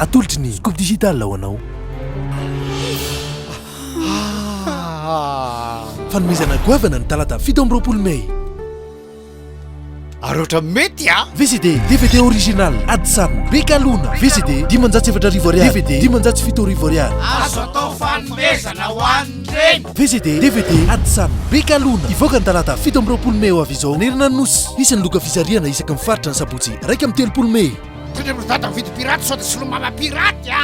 atolotry ny scoop digital ho anao fanomezana goavana ny talata 7 May aroatra mety a VCD DVD original Adisanina Valala VCD 570 ariary DVD 507 ariary azo atao fanomezana ho an'ireny VCD DVD Adisanina Valala ivoaka ny talata 7 May ho avy izao nerina nosy isan'ny loka fizariana isaky mifaritra ny sabotsy 3 May tendra midada mividy piraty sao da silomama piraty a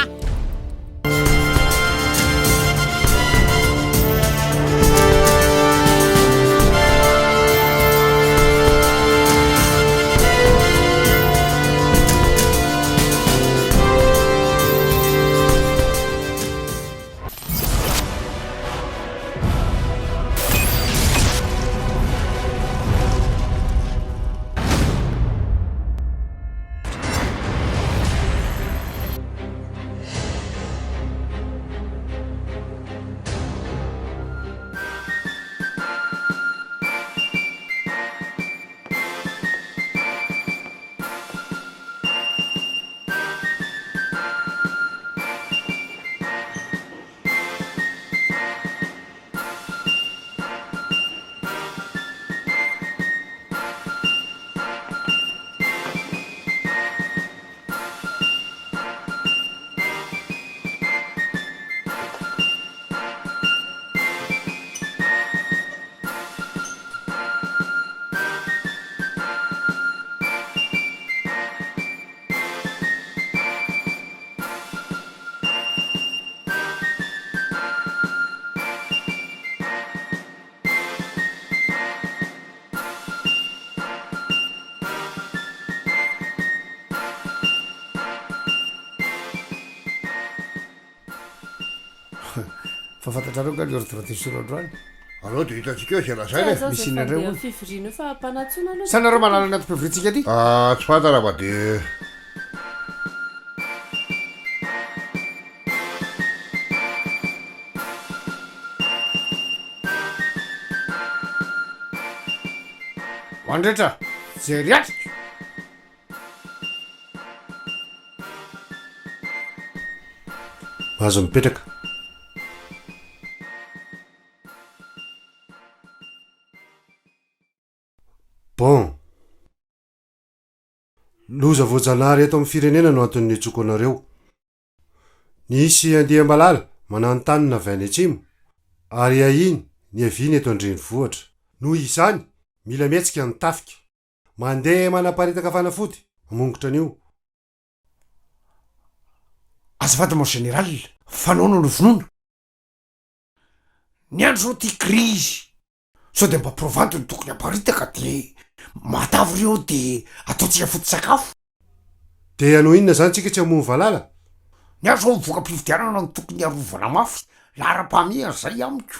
Fafantatrareo ka l'ordinateur androany. Allo dia hitantsika eo lazaina misy inandreo fivoriana fa mpanatsona aloha. sanareo manala anaty mpivorintsika ty tsy fantara fa dia mandretra jery atrika azo mipetraka bon loza voajanahary eto amin'ny firenena no antony nitsoko anareo nisy andeha malala mananontany avy any atsimo ary ahiny ny aviny eto andrenivohitra noho izany mila mihetsika ny tafika mandeha manaparitaka fanafody mongotra an'io azafady mon général fanao no novonoina ny andro zao ty krizy sao de mba provanto ny tokony aparitaka de matavy reo de ataotsika foto-sakafo de ano inona zany tsika tsy hamono valala ny andro zao mivoaka mpividianana ny tokony arovana mafy lara-pamia zay amiko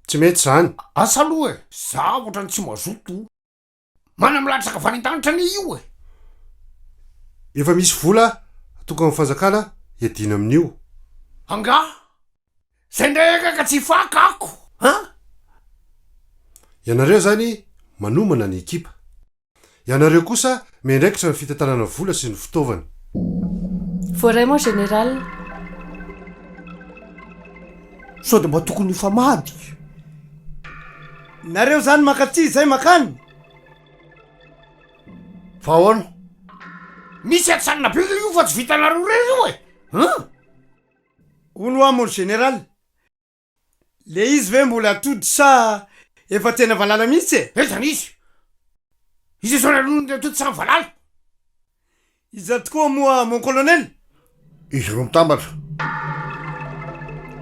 tsy mety zany asa aloha e za ohatrany tsy mazoto mana milatraka vanintanytra ny io e efa misy vola tokony amin'ny fanjakana iadina amin'io anga zay ndraika ka tsy fakako ha ianareo zany manomana ny ekipa ianareo kosa mendraikitra ny fitantanana vola sy ny fitaovana Voaray mon général. sao de mba tokony famady nareo zany makatsy zay makany fa ahoana misy atsanina beka io fa tsy vitanareo reny io e ono a mon général le izy ve mbola atodry sa efa tena valala mihitsy e ezany izy zao nalonony atody samy valala iza tokoa moa mon colonel izy ro mitambatra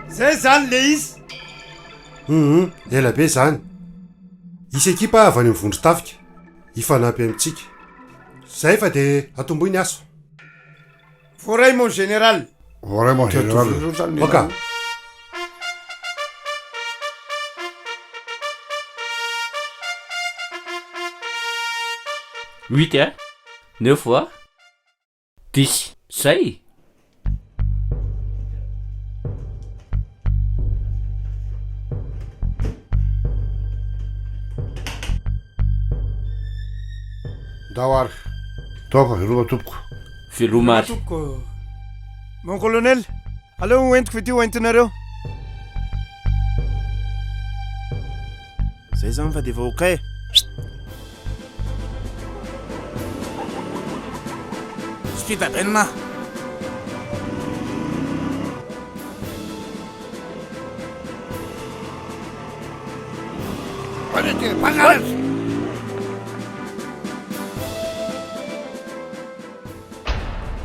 zay zany le izy ela be zany isy ekipa avy any mivondro tafika ifanampy amintsika zay fa de atomboy ny aso voaray mon général vraiment général oka 8 hein 9 fois 10 zay Dawar. Topa, rua tupko. Filomary. Toko. Mon colonel, aleo hoentiko ty hoentinareo. Zay zany fa de vahoaka e. Spita benna.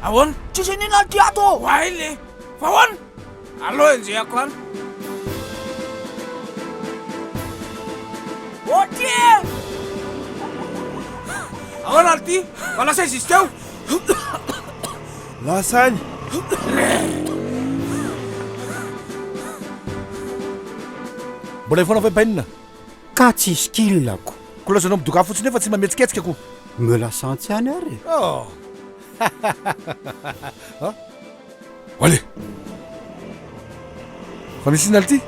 Ahoana? Tsisy ninona ty ato? Why le? Fa ahoana? Allo enjehako any. Oty! Ahoana ty? Fa lasa izy teo? Lasany. Mbola foana fahipainina. Ka tsisy kilako. Ko lazanao midoka fotsiny efa tsy mametsiketsika ko. Mbola santsy any ary. Oh. Allez. Fa misy inona ty?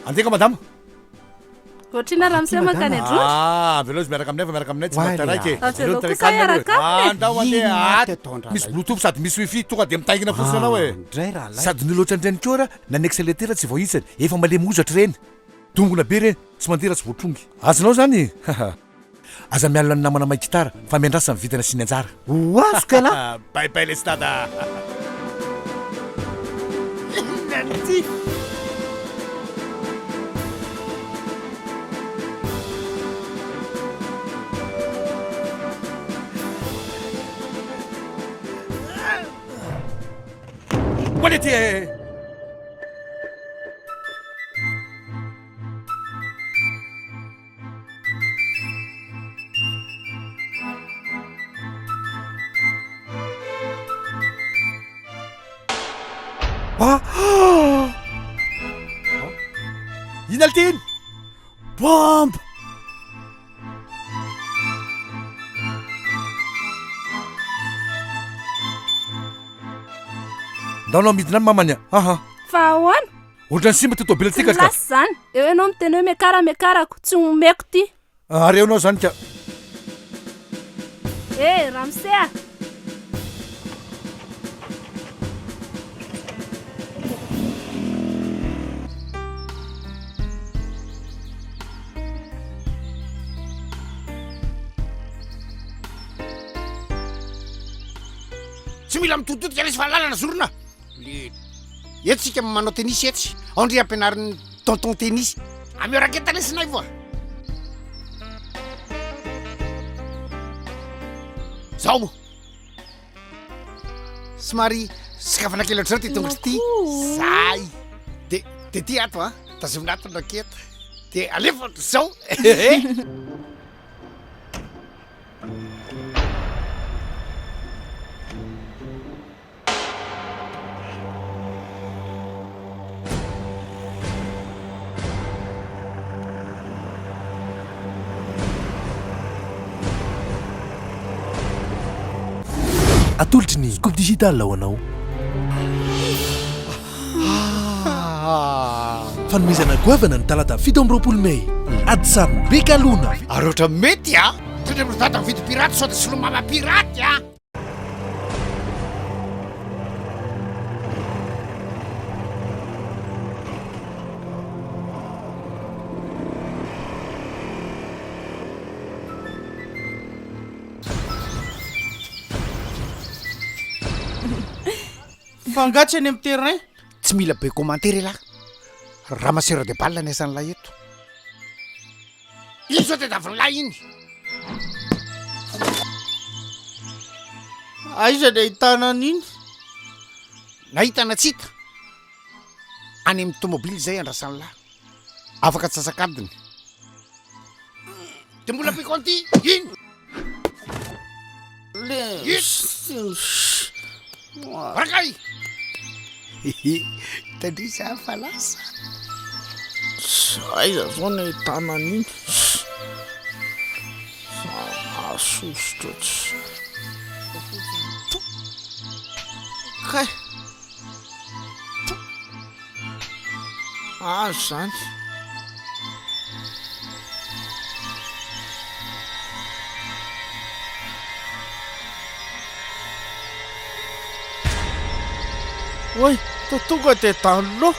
Andeka madama. Ohatrina ramose makany androatra. Velao izy miaraka aminay fa miaraka aminay tsy Why, mahita raiky. Velao kosa iaraka aminy. Andao andeha. Ino teto Misy andray? bluetooth sady misy wifi tonga de mitaingina fotsiny anao e. Ndray raha lay. Sady niloatra andreny keo ra na nexeletera tsy voaisany efa malemy ozatra reny dongona be reny tsy mandira tsy voatrongy azonao zany aza mialona ny namana mahay gitara fa miandrasa ny vitana sy ny anjara Oazoka la. baibay le stada Olha ty Inaltin Bomb. Ndao midina ny mamanya Fa ahoana? ohatrany simba ty tobila Tsy tika ka lasy zany. Eo ianao miteny hoe miakaramekarako, tsy omeko ty. areonao zany ka Ramose a. tsy mila mitototika lesy fa lalana zorona eto tsika manao tenisy etsy aondry ampianariny tonton tenisy ameo raketanesinay voa zao somary sakafana kely ohatr'zao ty tongotry ty zay de ty ato a tazomina ato ny raketa de alefa zao atolotry ny scoop digital ho anao fanomezana goavana ny talata 7 May Adisanina Valala ary ohatra mety a tondra mivata mividy piraty sao de solomama piraty a Fangatsy any amin'ny terrain. tsy mila be commentaire lahy ramasera de balle nesan'lahy eto iny zao de davin'lahy iny Aiza de ahitana an'iny? nahitana tsy hita any amin'ny tomobily zay andrasan'lahy afaka tsasakadiny de mbola piconty iny rakay tandrisa falasa Aiza zao ny ahitana an'iny? Asosotro tsy. Kay. Azo zany. oy to tonga de talo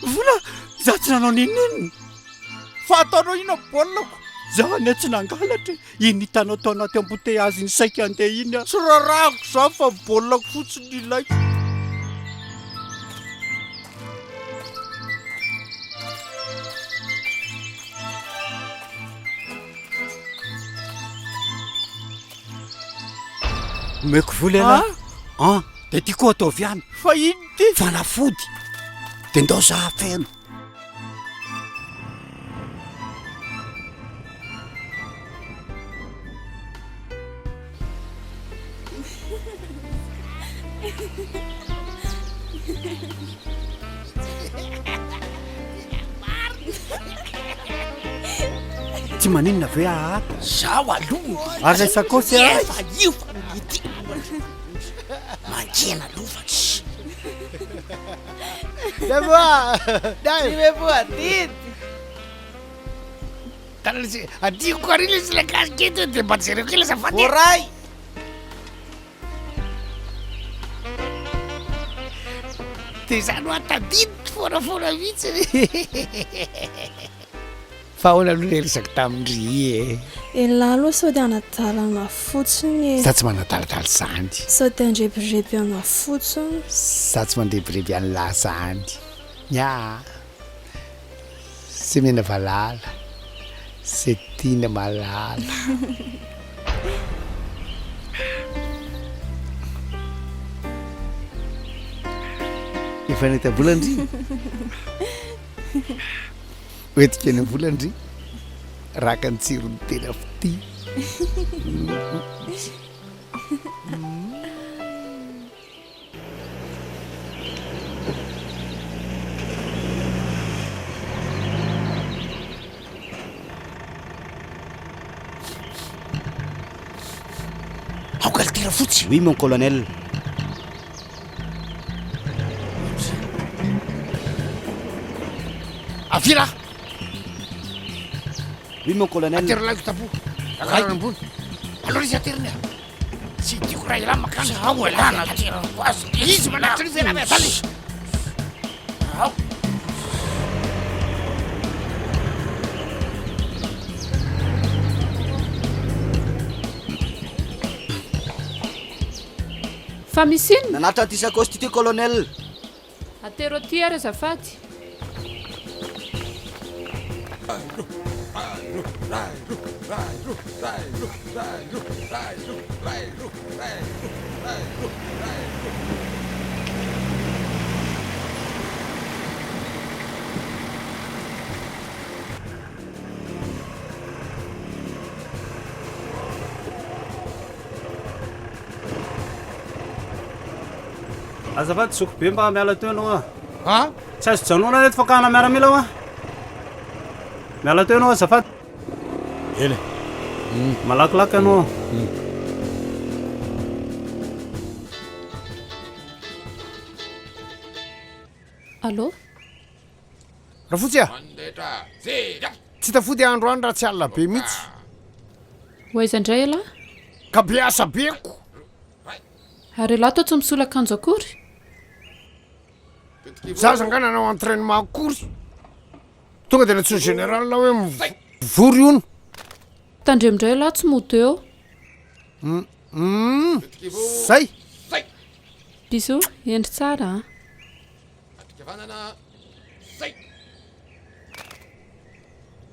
vola za tsy nanao nininy fa ataonao ina baolako zany tsy nangalatra iny hitanao tao anaty ambouteillage ny saika andeha iny a tsy rarahako za fa baolako fotsiny ilaiko meko voly ala de tiako ataovy ihany fa iny ty fanafody de ndao za feno tsy maninona ve ahata zao aloha ary lay sakosy efa io fanity mankena lovatsy adioko arila izy le kasiketo de mba jereo kela zafaty oray de zany atadidito fonafoana mihitsy fa hoana aloha le resaky tamindry elahy aloha sao de anadalana fotsiny za tsy manadaladala zany sao de andrebirebiana fotsiny za tsy mandrebireby an'lahy zany nya Semena Valala se tiana malala efa nahita volandry oetika eny volandry raka ny tsirony tena fity aokaletera fotsy oui mon colonel avira oui mon colonel atero laiko tapo akarana ambony aloha izy ateriny tsy tiako raha ila makany ao elana aterako azy izy manatry ny fena avy izy ao fa misy iny nanatra ty sakosy ty ty colonel atero aty ary azafady azafady soko be mba miala teo anao a tsy azo janona reto fakana miaramila ao a miala teo anao azafady eny malakilaky anao allô raha fotsy a tsy tafody andro any raha tsy alina be mihitsy hoaiza indray elahy ka be asa beko ary elahy tao tsy misola akanjo akory za zangananao entraînement akory tonga de natsony général hoe mivory ono tandremindray elahy tsy moto eo zay biso endry tsara a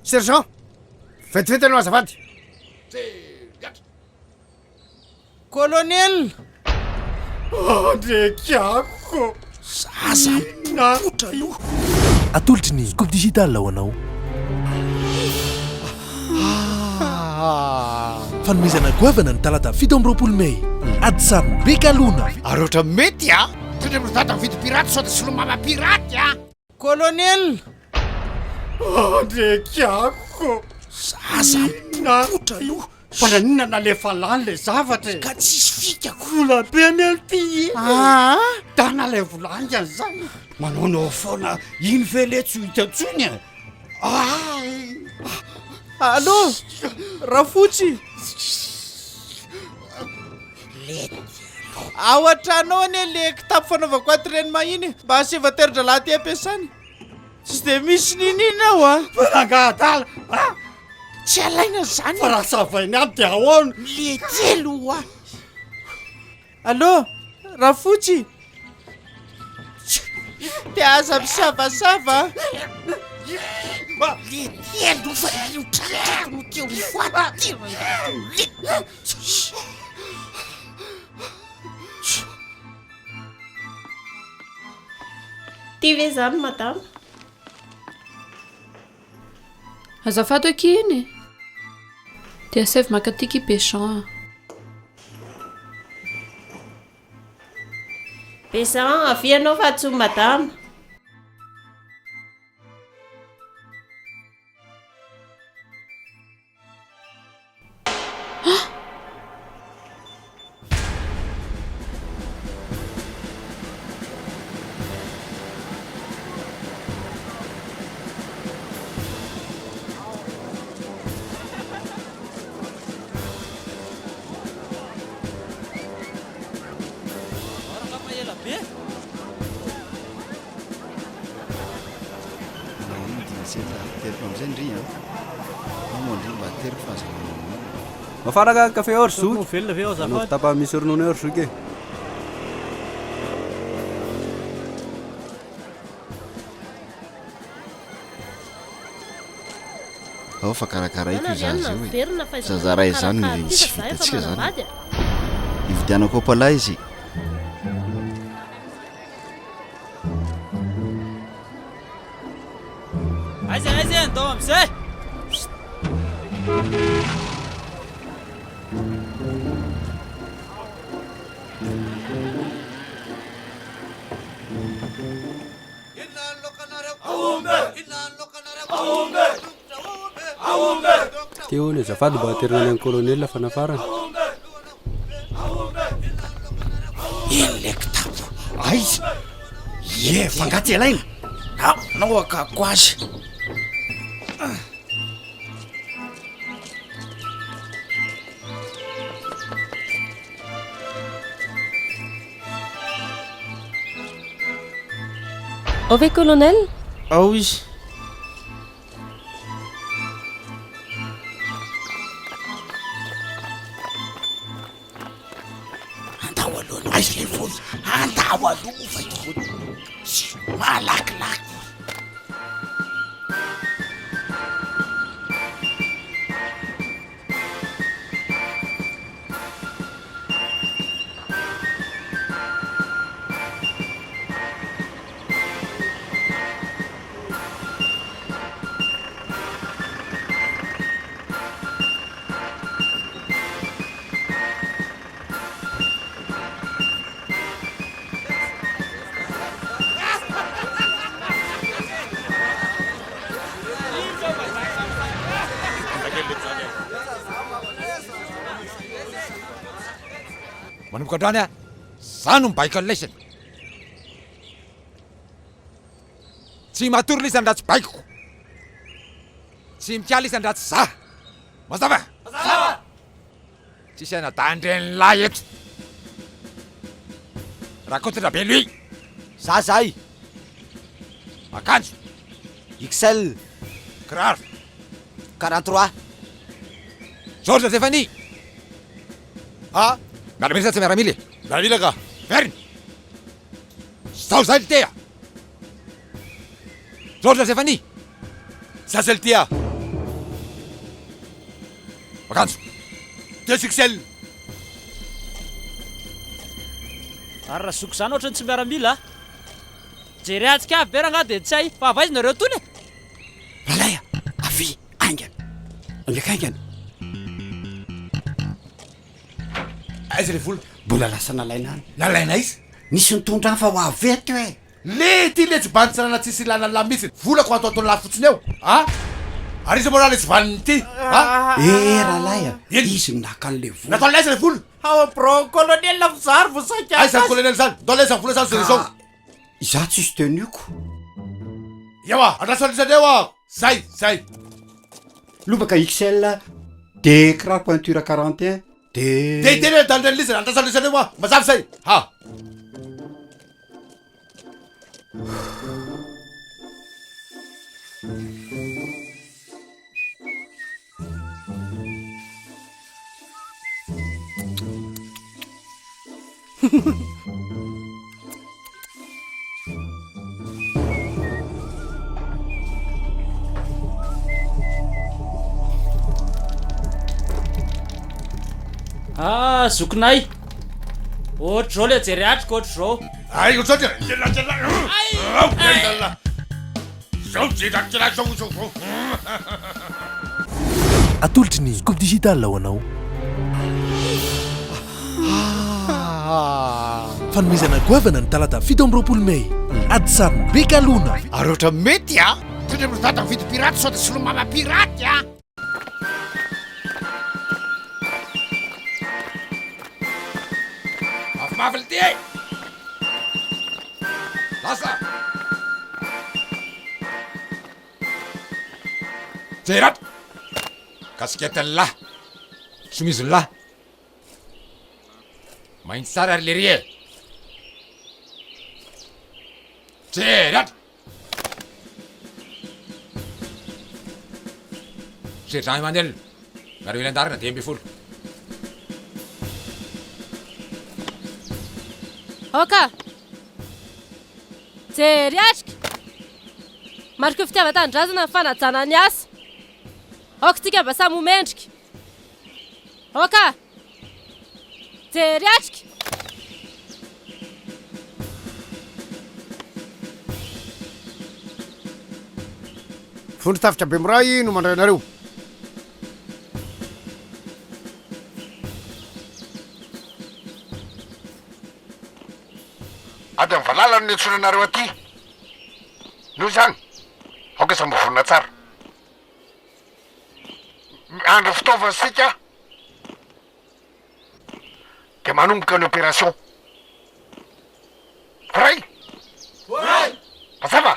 sergent vetivety anao azafady colonel ndrekyako zaza mipotra aloha atolotry ny scope digital ho anao fanomezana goavana ny talata 7 May Adisanina Valala ary ohatra mety a tondra midada mividy piraty sao de solomama piraty a colonel ndrekyako zaza mipotra aloha Fananinana le falany le zavatra ka tsisy fikako vola be any ty tana le volangany zany manao foana iny vele tsy hitatsony allo rafotsy ao an-tranao ane le kitapo fanaovako entraînement iny mba asevateritra laha ty ampiasany tsy de misy ninina ao fanangahatala tsy alaina zany fa raha savainy aby de ahoana le telo allo rafotsy te aza misavasava le telo fa io tratrano teo voaty ty ve zany madama azafady aky iny dia asevy makatiky péchan Péchan avianao fa tsy madama mafaraka café orzoky velona ve anao tapa misy ronono orzoky ao fa karakara iko zany zay hoe zazaray zany tsy vitatsika zany ividianako apalahy izy aiza andao amizay teo ny azafady mba aterenany any colonel fa nafarana iny le kitapo aiza ye fangaty alaina nao akako azy ao ve colonel ao izy andao aloha aiza le voly andao aloha fa malakilaky manomboka andrany a za no mibaiko an'laisany tsy matory lisany raha tsy baikoko tsy mitiala lisany raha tsy za mazava tsisy anadandreny lahy eto raha kotrana be lui za zay akanjo XL kiraro 43 George Stéphanie miaramila sa tsy miaramily miaramila ka veriny zao zay litea George Stéphanie za zay litea akanjo 2XL ary raha soko zany ohatrany tsy miaramila jery atsika avy veranga de tsy hay fa avaizanareo tony ralaya avy aingana andrakaingana aiza le vola mbola lasa nalaina any nalaina izy nisy nitondra any fa ho aveto le ty le tsy banditsarana tsisy ilana la mihitsy volako atao atao lafotsiny eo ary izy moa tsy valiny ty rahalahy izy naka an'le vola natao laiza le vola ao bro colonel fizary vo saika aiza colonel zany ndao laiza vola zany zao za tsisy teniko eo a andrasan'izany eo a zay lobaka XL de crar pointure 41 de iteny dandrelizany andrasan'izany eo a mazavy zay ha zokinay ohatr' zao le ajery atrika ohatr' zao ay ohatsatra zao atolotry ny scoop digital ho anao fanomezana goavana ny talata 7 May Adisanina Valala ary ohatra mety a tondra mitata mividy piraty sao de solomama piraty a afimafy ty e lasa jerat kaskety lahy somizy lahy mainty tsara ary lery e jerat sergent Emmanuel nareo ilandarina 10 oka jery atrika mariko fitiavan-tanindrazana ny fanajana ny asa aoka tsika mba samy homendrika oka jery atrika fondro tafitra be miray no mandray anareo ady amin'ny Valala no niantsona anareo aty noho izany aoka sambo vonina tsara andro fitaovana sika de manomboka ny opération ray mazava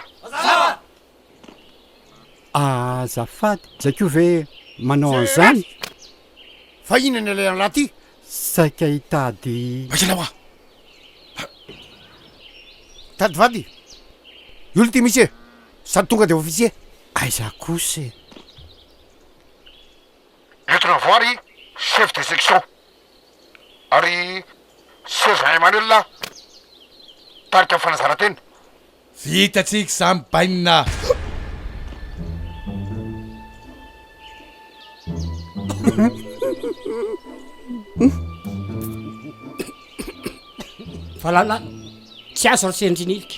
azafady zakio ve manao an'izany fa inany le an'lahy ty saika hitady makelaoa tady vady iolo ty misy e sady tonga de officier aiza kosa e lieutenant voary chef de section ary sergent Emmanuel tarika amin'ny fanazarantena vitatsika samy bainina Valala tsy azo ro sendrinilika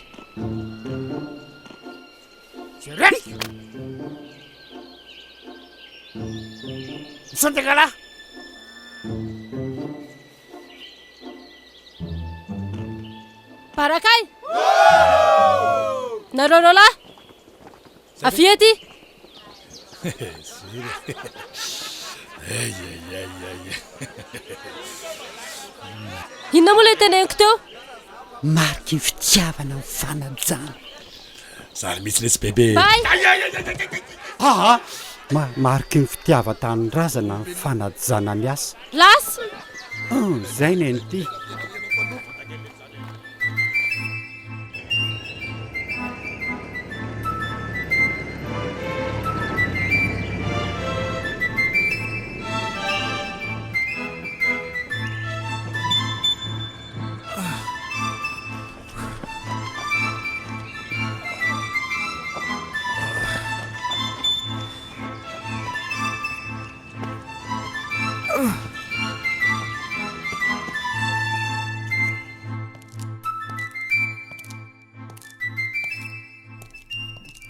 jeretika misondaka lahy barakay nareo lahy avia ty inona moa lay teneniko teo mariky ny fitiavana ny fanajana zary mihitsy letsy bebe mariky ny fitiava-tanindrazana ny fanajana ny asa lasy zay neny ty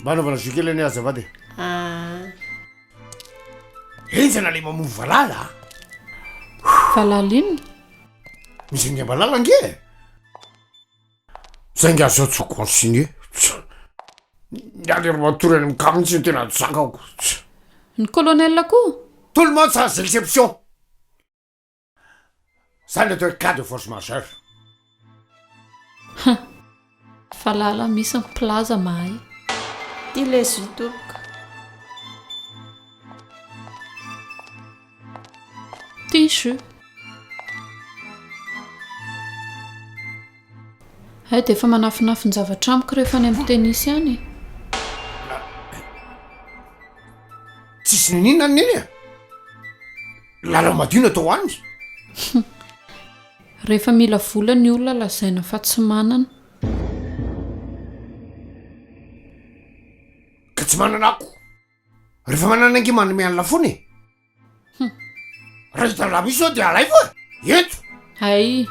manaovana zokely any azavady enzana le mamovo Valala Valala inona misy ny Valala nge zay nge azo tsy consigné nialy ry matorany mikamy tsy tena sakako Ny colonel koa. Tout le monde sans exception. Ça n'est un cas de force majeure. Valala misy ny plaza mahay. Ty lesy tompoko. Tissu. Hay dia efa manafinafy zavatra amiko rehefa any amin'ny tenisy any. Tsisy ninona neny e. Lalao madio natao hoaniny. Rehefa mila vola ny olona lazaina fa tsy manana. Ka tsy manana ako. Rehefa manana angy manome an'la fony e. Raha hita la misy ao dia alay foa. Eto. Hay.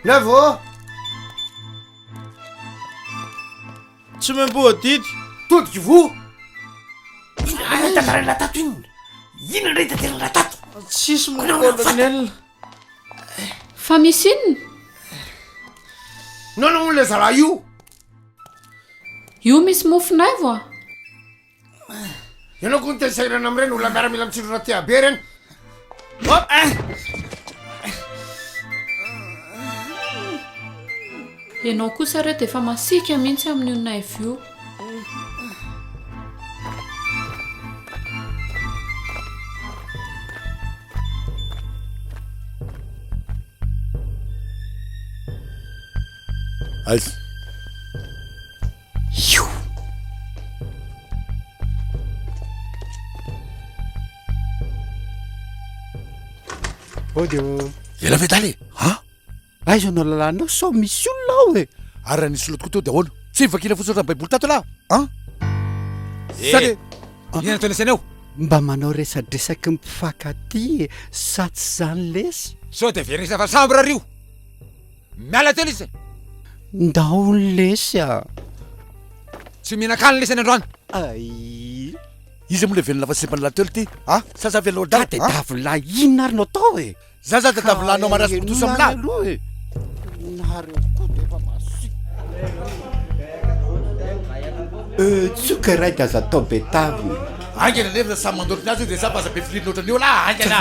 Navo. Tsy memboa didy. Todika vo. Ina tantarana tato iny. Ina ndray tantarana tato. Tsisy mo colonel. Fa misy inona? Nanao le zala io. Io misy mofonay vo. Ianao koa nytesairana amin'ireny olona miaramila mitsindrona ty abe reny. Ianao kosa re dia efa masika mihitsy amin'ny olona ivio. Aiza. Io. Odio. Ela vedaly e. Ha? Aiza no lalanao sao misy olona ao e. Ary raha nisy olona tokoa teo dia ahoana? Tsy vakila fotsiny raha baiboly tato lahy. Ha? Sady ina ataony asanao? Mba manao resadresaky mpifankaty e, sa tsy zany lesy. Sao dia verisa fa samby raha rio. Miala teo lesy. Ndaony lesy a. Tsy mihinan-kanina lesy any androany. Ay. Izy moa le velona fa sempany lahatelo ty. Ha? Sasa velona Da dia davolahy inona ary no atao e. Za dia davolahinao marasy botosa amin'lahy. Aloha e. Nareo koa dia efa masika. Tsoka ray da aza atao betavy. Angena nefa samy mandorotry azy dia samy aza be filiny ohatrany io lahy. Angena.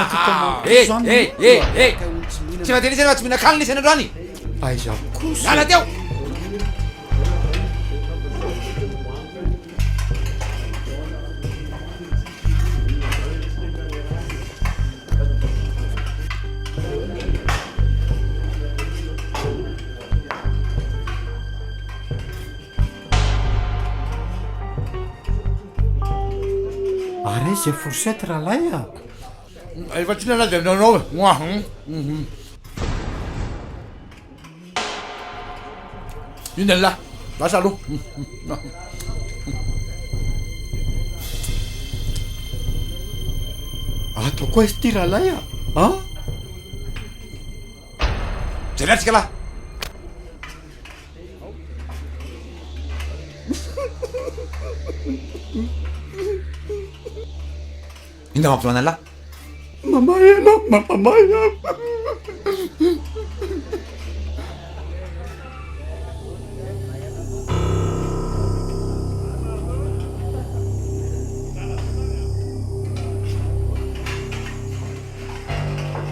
Tsy vatenisy any fa tsy mihinan-kanina lesy any androany. Aiza kosa. Miala teo. Ary zay fourchette rahalahy a. Efa tsy nalaza nanao e. Ina lahy. Lasa aloha. Atao koa izy ty rahalahy a. A? Jerentsika lahy. Ina mampiloana lahy. Mamay anao, mamay.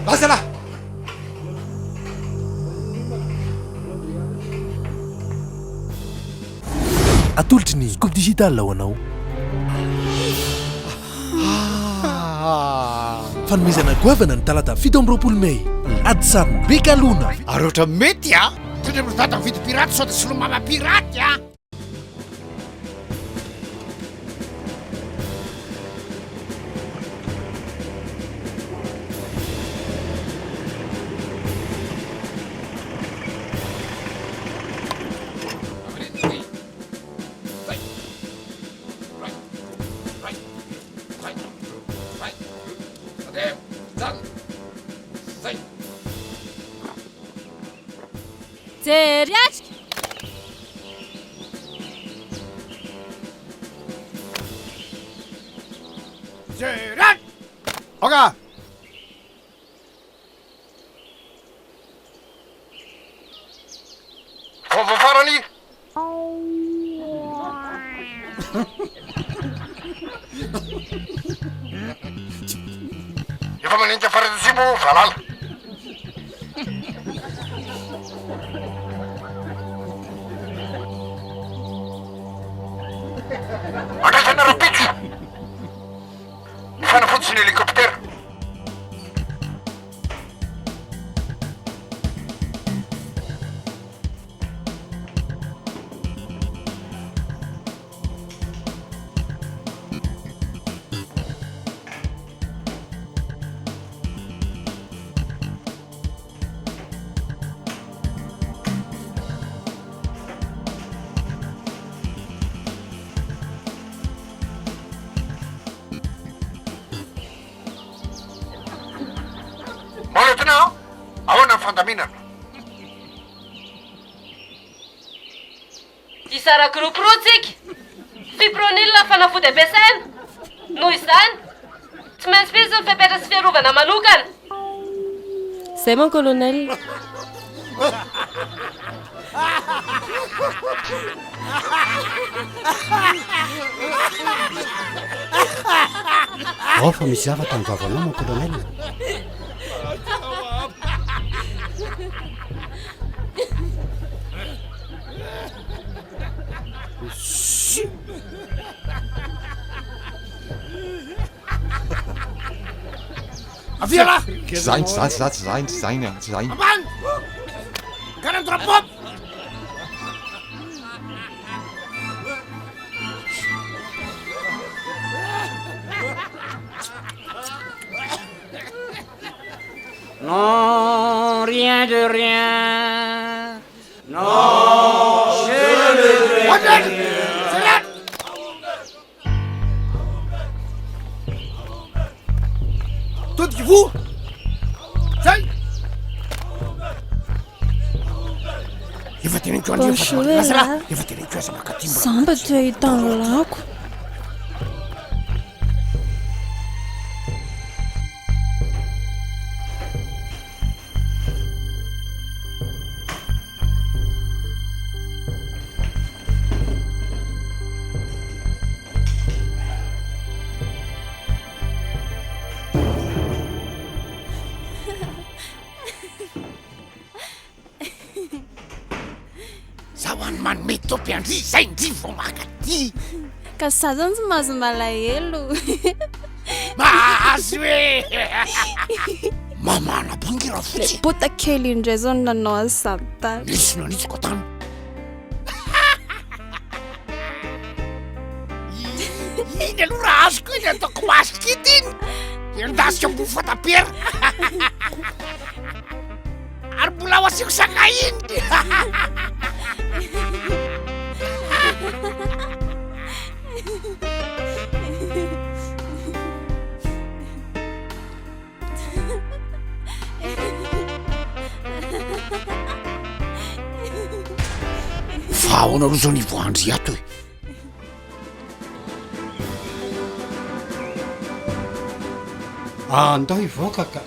Lasa lahy. Atolotry ny coupe digitale ho anao. Fanomezana goavana ny talata 7 May. Adisanina Valala. Ary ohatra mety a. Tondra mitata mividy piraty sao dia solomama piraty a. Jery atrika. Jery. Oga. Fanny. Efa manenty faraditsimo Valala. Akasana rapitso. Mifanafotsy ny hélicoptère. Lieutenant, ahoana ny fandaminana? Isara groupe roa tsika. Fipronil fanafody ampiasaina. Noho izany, tsy maintsy misy ny fepetra sy fiarovana manokana. Zay mon colonel. Ao fa misy zavatra ny vavanao mon colonel. Avia là. Tsy zainy. Ambany. Karaha drapeau. Non, rien de rien. Non, je ne vais rien. Todiky-vo! Zay! Efa teneniko anio fa efa teneniko aza makatimba. Samba tsy ahitana lako. Manome topy andry zay ndry vao makaty. Ka za zany tsy mahazo malahelo. Mahazo e. Mamana bongy raha fotsy. Bota kely indray zao nanao azy satany. Nisy nanitsiko tany. Iny aloha raha azoko iny ataoko masikity iny. Endasika mbo fatapera. Ary mbola ho asiako sakay iny. Fa ahoana aloha zao nivoandry ato e. Andao hivoaka ka.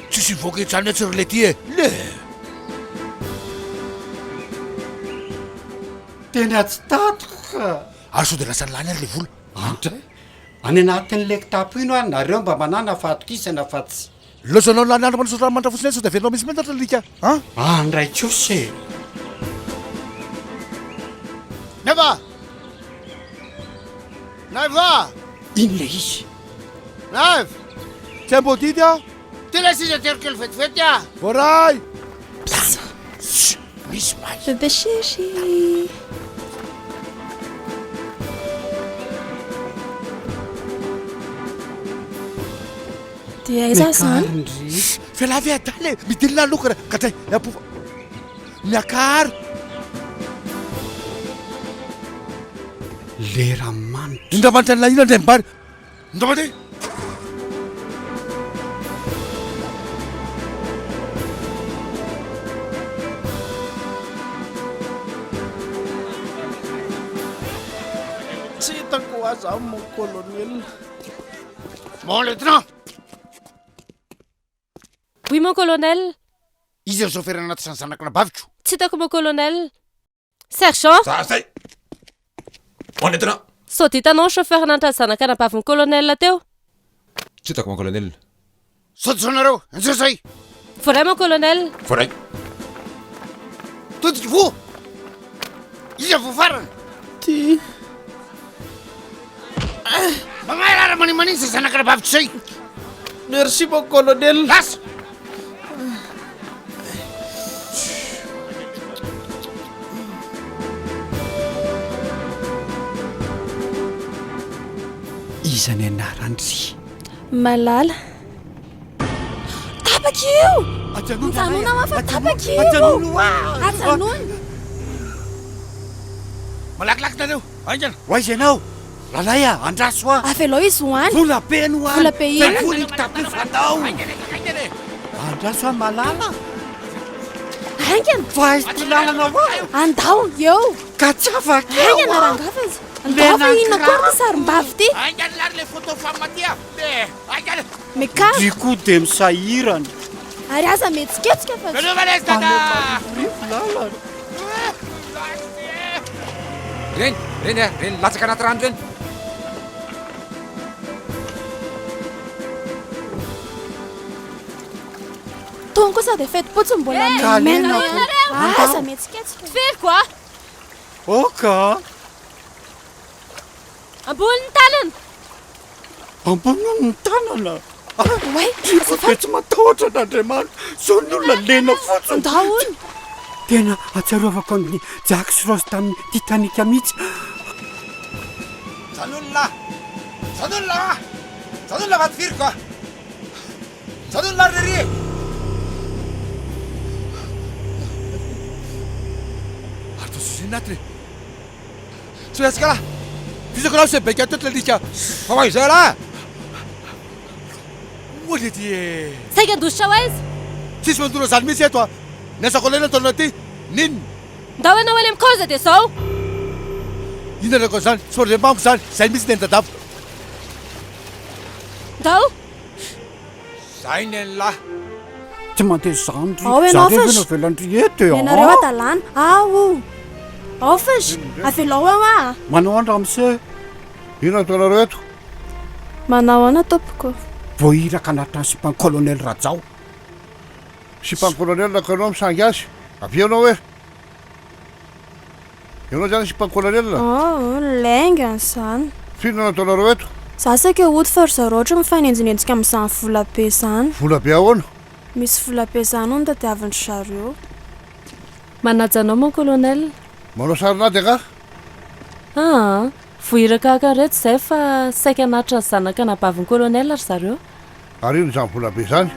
Tsisy hivoaka etrany atsy relety e. Le Tena tsy tatiko ka. Ary sao de lasa nilany ary le vola. Andray. Any anatin'le kitapo ino any nareo mba manana fahatokisana fa tsy. Losanao lany andro manao sotra mantra fotsiny sao de avenao misy mentatra lika. Andray kose. Neva! Neva! Ino le izy? Neva! Tsy ambodity a? Ty le sisa tero kely vetivety a! Voray! Misy may. Bebe chéri. Dia aiza zany? Fialavy adaly e. Midilina aloka ka tray apofa. Miakary. Lera manitra. Indra manitra ny lahina indray mibary. Indra mandeha. Tsy hitako aza mon colonel. Mon lieutenant. Oui mon colonel. Izy zao ferana anaty san'ny zanakina baviko. Tsy hitako mon colonel. Sergent. Zay. On est là. Sao ditanao chauffeur nantra zanaka nabavin'ny colonel teo? Tsy hitako mon colonel. Saotsonareo, antsasay. Voray mon colonel. Voray. Todiky vo. Iza vo farany. Ty. Mamay rara manimanisa zanaka nabavitry zay. Merci mon colonel. Lasa. Iza ny anarandry Malala. Tapaka io! Mijanona mafa tapaka io! Ajanona! Malakilaky nareo, aingana. Hoaiza ianao? Lalaia, andraso a. Avelao izy hoany. Vola be no a. Vola be ino? Vola kitapo fatao. Andraso a malala. Aingana. Fa aiza ty lalana avao. Andao, eo. Ka tsy afaka eo. Aingana rangafa izy. Andao fa inona koa ty sarim-bavy ty? Aingana lary le photo famatia. Aingana. Mekara. Diko de misahirana. Ary aza metsiketsika fa. Melovanes dada. Lalana. Reny latsaka anaty rano reny. Tony kosa dia feti-potsiny mbola mena. Aza metsiketsika. Firy koa? Oka. Ambony tanana. Ambony tanana. Way, Fa tsy matahotra n'Andriamanitra. Zao ny olona lena fotsiny. Daholy. Tena atsiarovako ny Jack Ross tamin'ny Titanic mihitsy. Zanolona va firy koa. Zanolona rery. Arto susinatre. Suesca là. Fisako là c'est becca toute la lika. Fa izay là. Olha ty. Saika andositra ho aiza? Tsisy mandoro zany mihitsy eto a. Niasako lena taona ty. Ninona? Ndao ianao ely amikoza dia zao. Inona ko zany? Somary mambo zany. Zay mihitsy nendadavo. Ndao? Zay nella. Tsy mandeha zandry. Ao ianao Zareo fash. vena velandry eto eo. Ianareo adalana. Ao. Ao fash. Avelao ao a. Manao andra amse. Inona ataonareo eto? Manao ana tompoko. Voahiraka anatin'ny sipan colonel Rajao. Sipan colonel kanao misangy azy. Avy anao hoe. Ianao zany sipan colonel. Laingana izany. Finon ataonareo eto? Za saika hody fa ry zareo ohatra mifanenjinenjika amin'izany vola be izany. Vola be ahoana? Misy vola be izany no nitadiavandry zareo. Manaja anao mon colonel. Manao sarinady anga? Vohiraka akareto izay fa saika anatra ny zanaka nabavin'ny colonel ry zareo. Ary ino izany vola be zany?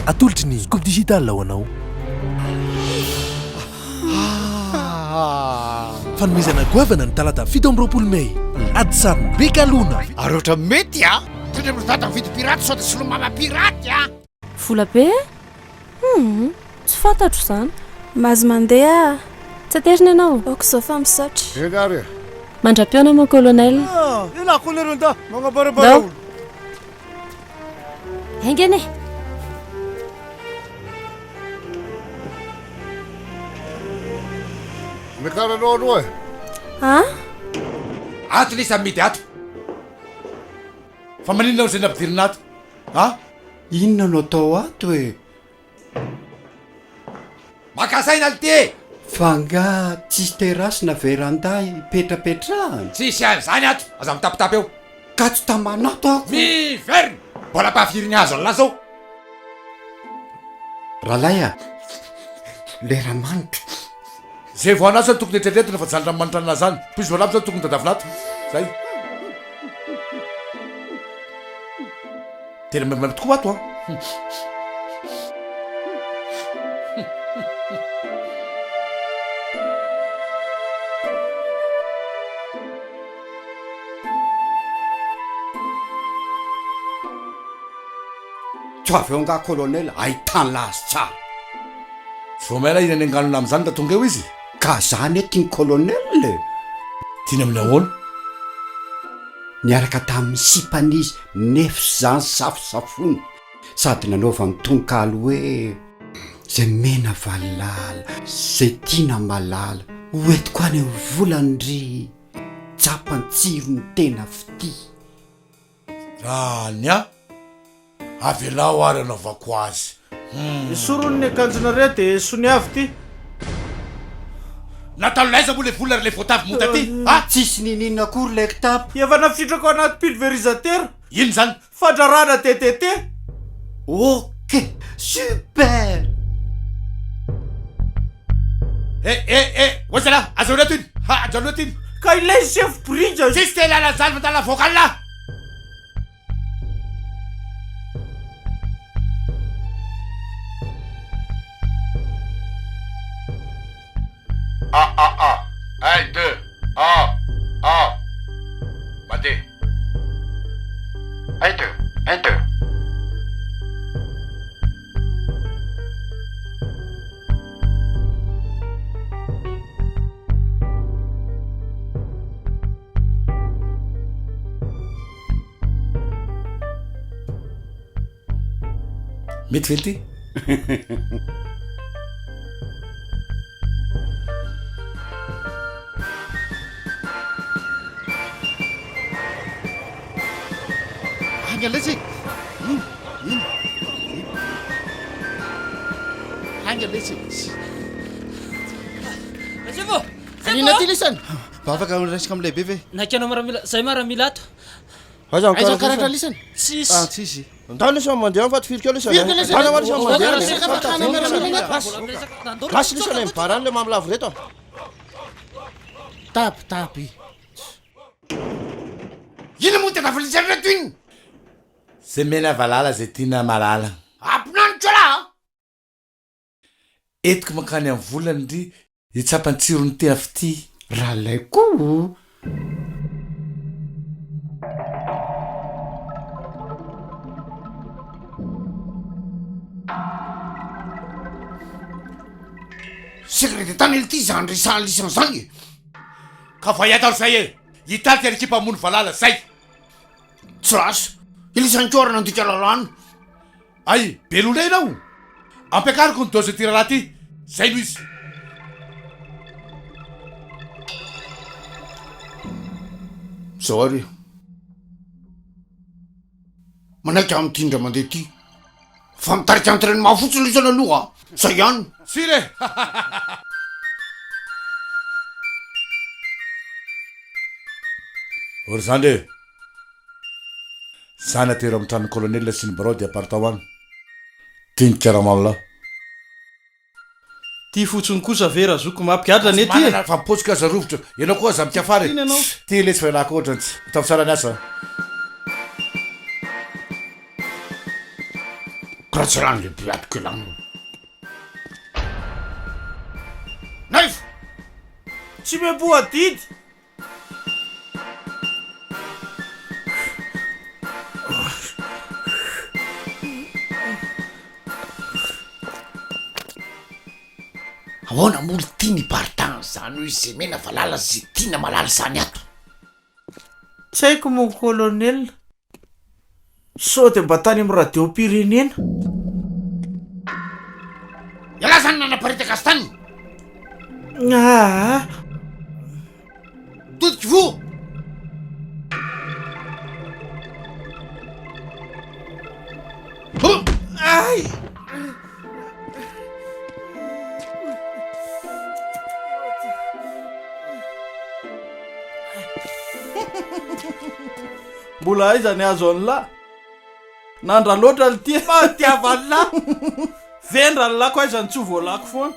Atolotry ny scoop digital ho anao. Fanomezana goavana ny talata 7 Mey. Adisanina Valala. Ary ohatra mety a. Tondra mitata mividy piraty sao dia solomama piraty a. Vola be? Tsy fantatro izany. Mazy mandeha. Tsy aterina ianao. Oko izao fa misaotra. Eny ary. Mandra-piona mon colonel. Ina koleranda magnabarabara. Haingana. Mekaranao aloha e. Ato lisa mity ato. Fa maninona ao zay nampidirina ato? Inona no atao ato e? Makasaina lite. Fanga tsisy terasy na veranda petrapetrahana. Tsisy an'izany ato. Aza mitapitapy eo. Ka tsy tamanato ako. Miverina. Mbola mpahafiry ny azo an'la zao. Ralaya, lera manitra. Zay vao anazy zany tokony etretretina fa janona manitra an'la zany. Plus voalavo zany tokony tadavinato. Zay. Tena mamimamy tokoa ato a. Tsy avy eo nga colonel ahitany lazy tsara. Vao maina iny any angalona amin'izany da tonga eo izy. Ka zany etiany colonel le. Tiany amin'ny ahoana? Niaraka tamin'ny sipanizy nefy zany safosafony sady nanaova amin'ny tononkalo hoe zay mena valala zay tiana malala hoentiko any volandry tsapantsiro ny tena fity rany a avelao ary anaovako azy isorony ny akanjonareo dia soniavy ty natalolaiza moa le vola ary le voatavy mota ty tsisy ninina akory le kitapo efa nafitrako anaty pulvérisateur ino zany fandrarana TTT ok super oza la azaona tiny ajaona tiny ka ilay chef bridge tsisy telala zany fatala vocal la Un, deux, Maté. Un, deux. Mety vely ty Hangalatsik. Hangalatsik. Zavo. Anina ty lesany. Mba afaka resaka am'lehibe ve? Nakanao maramila zay maramila ato. Aiza karatra lesany? Tsisy. Tsisy. Ndao lesany mandeha fa firy keo lesany. Tana wa lesany mandeha. Lasy lesany mibarany le mamilavo reto. Tapy. Ino moa tena falisany reto iny? zay mena valala zay tiana malala Ampinanitra la. etiko mankany amin'ny volany ry hitsapantsiro ny tena fity raha lay koa Secrétaire tany ity zany resany lisan zany. ka fa iataro zay hitaly ty arikipa amony valala zay Tsasy. Ilisan'ny korana andika lalàna. ay belona ianao ampiakariko ny dose ty raha ty zay no izy Zao ary. Manaiky am'ty indra mandeha ty. Fa mitarika entraînement fotsiny lisana aloha. Zay ihany. sire ory zany re zany atero amin'ny trano colonel sy ny barao de apartahoany tinykaramalla ty fotsiny kosa vera zoko mampiadra ny ety fampotsika aza rovotra ianao koa aza mikafary ty lesy fa ialako ohatrany ataovy sara ny asa Grazie le piatto che l'hanno. Knife! Tsy meboa didy. Ahoana moa tiany partant zany hoe zay mena valala zay tiana malala zany ato. Tsy haiko mo colonel. Sao de mba tany amin'ny radio pirenena. Iala zany nanaparitaka azy tany. Todiky vo. Ay! Mbola aiza ny azo an'la nandra loatra ny tia tiavany la vendra ny lako aiza ny tsy voalako foana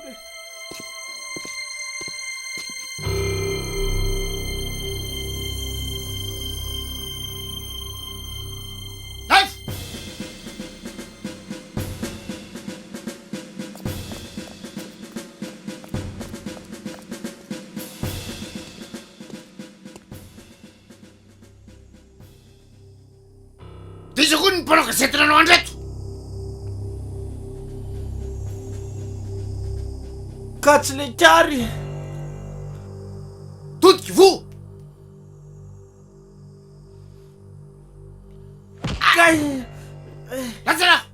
Dice con però che siete non andretto. Cazzo le chiari. Tutti fu. Lazzala.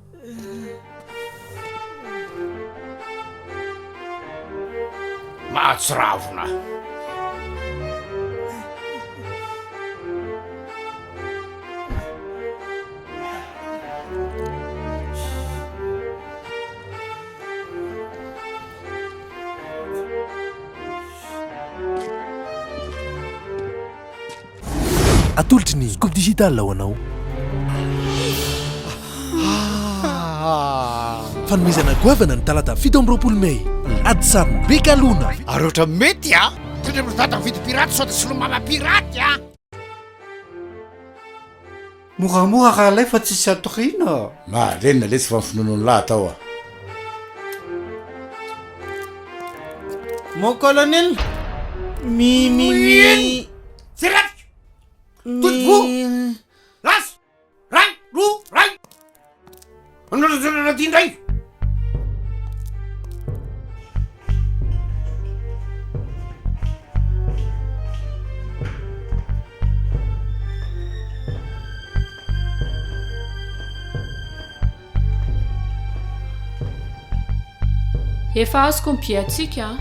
tsy ravona. atolotry ny scoop digital ho anao fanomezana goavana ny talata 7 May Adisanina Valala ary ohatra mety a tendra mitata vidy piraty sao de solomama piraty a moramora raha lay fa tsisy atorina mahalenina le tsy fa mifinonono lahy atao a mon colonel mi Siraty! Tutvo! Las! Ray! Ru! Ray! Ano indray? efa azoko ny bia atsika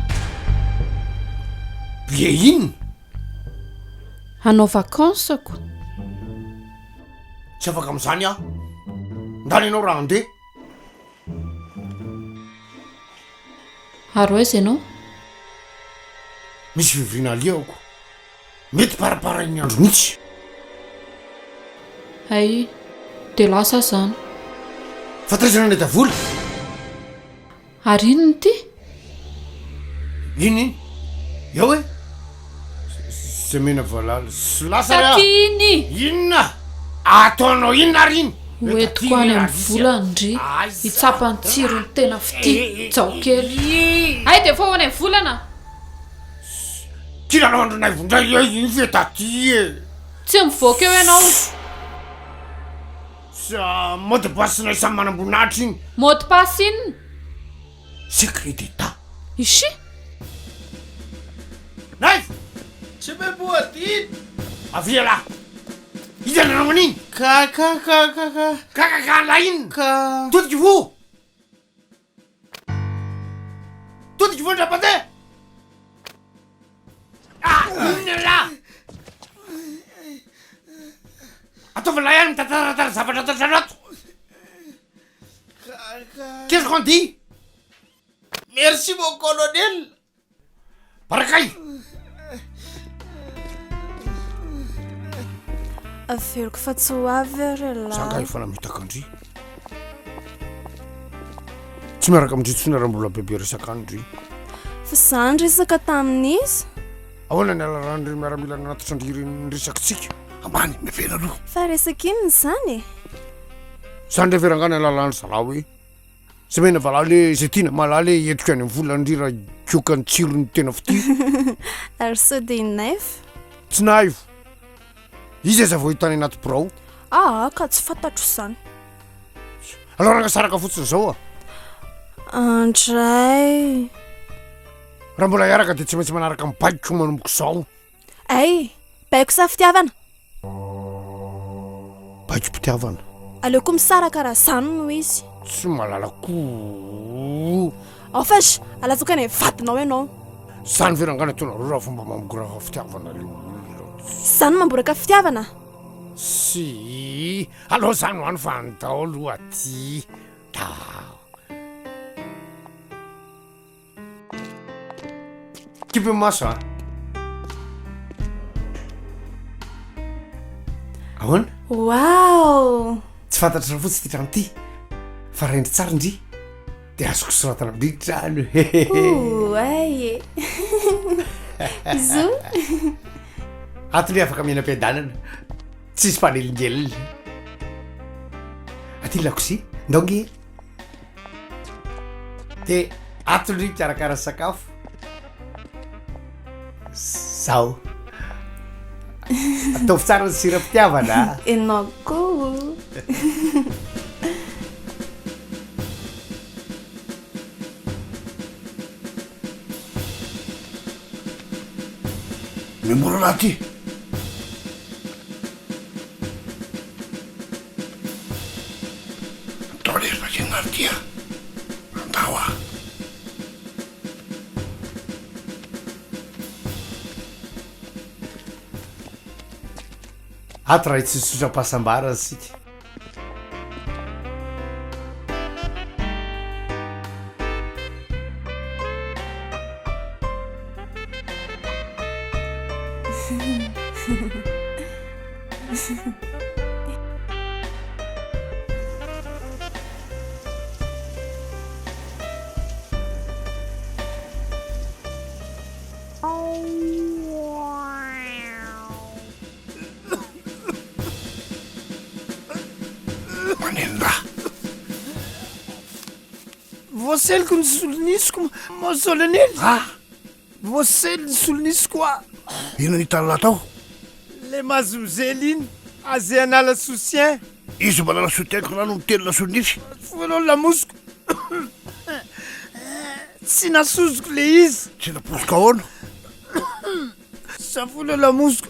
Bia inona? hanao vakansako Tsy afaka amin'izany aho. Ndany ianao raha andeha. ary oaiza ianao Misy fivoriana aliako. Mety parapara ny andro mihitsy. ay de lasa zany Fataizana ny davola. ary inony ty Iny? Eo e? Semena Valala. Sakiny! Inona? Ataonao inona ary iny? hoentiko any amin'ny volany ndry hitsapany tsiro ny tena fity jaokely ay de fa ho any amin'ny volana Kilalao andronay vondray iny fetaty e. tsy mivoaka eo ianao Mot de passe-nay samy manam-boninahitra iny. mot de passe inona Secret d'état. isy Nay! tsy meboadiny Avia la! Izana naman iny! Ka la inona? Todiky vo! Todiky vo ndrapande! Inona la! Ataova la ihany mitataratara zavatra tatranato! Qu'est-ce qu'on dit? merci mon colonel Parakay! averiko fa tsy ho avy ary Zangay fa namitaka andry. Tsy miaraka amindritsona raha mbola bebe resaka andry. fa zany resaka tamin'izy Ahoana ny alarandry miaramila nanatitra andry nresakitsika. Ambany mevena aloha. fa resaka inony zany Zany rehefa rangana alalany zala hoe Semena Valala izay tiana malala entiko any amin'ny volany raha kiokany tsirony tena fity. ary sao de inaifa Tsy naivo. Izy aza vao hitany anaty birao. ka tsy fantatro izany Alors rangasaraka fotsiny zao a. andray Raha mbola hiaraka dia tsy maintsy manaraka mibaiko manomboka zao. ay baiko sa fitiavana Baiko mpitiavana. aleoko misaraka raha zany no izy Tsy malalako. fash alatsaka any vadinao ianao Zany verangana taonareo raha fomba mamogoraka fitiavana le zany mamboraka fitiavana si aloha zany hoany fa andao aloha aty kipe maso a ahoana wow tsy fantatra fotsy ty trano ty fa raha indry tsara indry de azoko soratana bidy trano ay zo atole afaka miena-piadanana tsisy fanelingelina aty lakosi ndonge de atolry karakara sakafo zao ataovy tsara ny sira-pitiavana enao ko memoro laha ty atao rehefa kegnary tya andao a ato raha tsy sosam-pasambara sika. Voaseloko ny solonisiko masolonely. Voasely ny solonisiko a. Ino nitala tao? Le mazozely iny aze anala soutien. Izy manala soutien ko nano mitelona solonisy. Voalohany lamosiko. Tsy nasozoko le izy. Tsy naposika ahoana? Safolo lamosiko.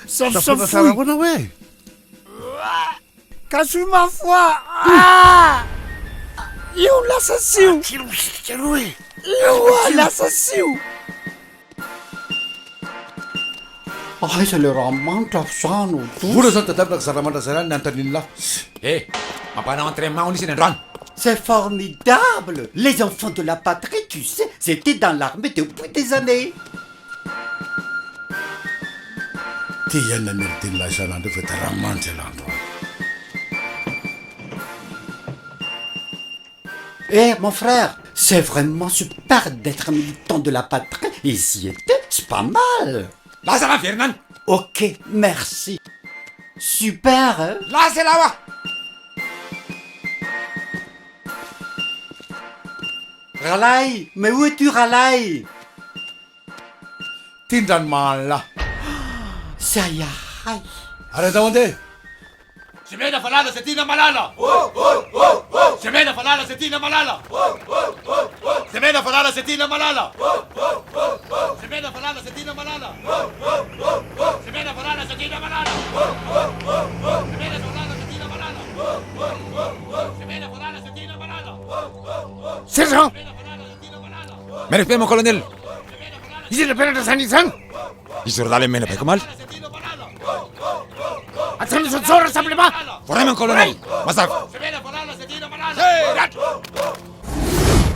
Safona sara ahoana hoe? Kasoy mafoa. Io lasa sio. Tiro misitrika aloha e. Io lasa sio. Aiza le raha manitra zano. Vola zany tadavina zaramanitra zay any Antonina. Mampanao entraînement izy ny androany. C'est formidable. Les enfants de la patrie, tu sais, c'était dans l'armée depuis des années. Ty ihany nameriteny isan'andro fa taramanitra l'androany. Eh, mon frère, c'est vraiment super d'être militant de la patrie. Ici était, c'est pas mal. Là, ça va, Fernand. Ok, merci. Super, hein? Là, c'est là-bas. Ralai, mais où es-tu, Ralai? Tindranoman là. Ça y a. Arrête demandé. Semena falala Setina Malala. Semena falala Setina Malala. Semena falala Setina Malala. Semena falala Setina Malala. Semena falala Setina Malala. Semena falala Setina Malala. Semena falala Setina Malala. Sergent! Mais respect mon colonel. Izy napelatra zany zany. Izy rodale mena baiko mal. Atsana zotsora simplement. Vraiment colonel. Mazava.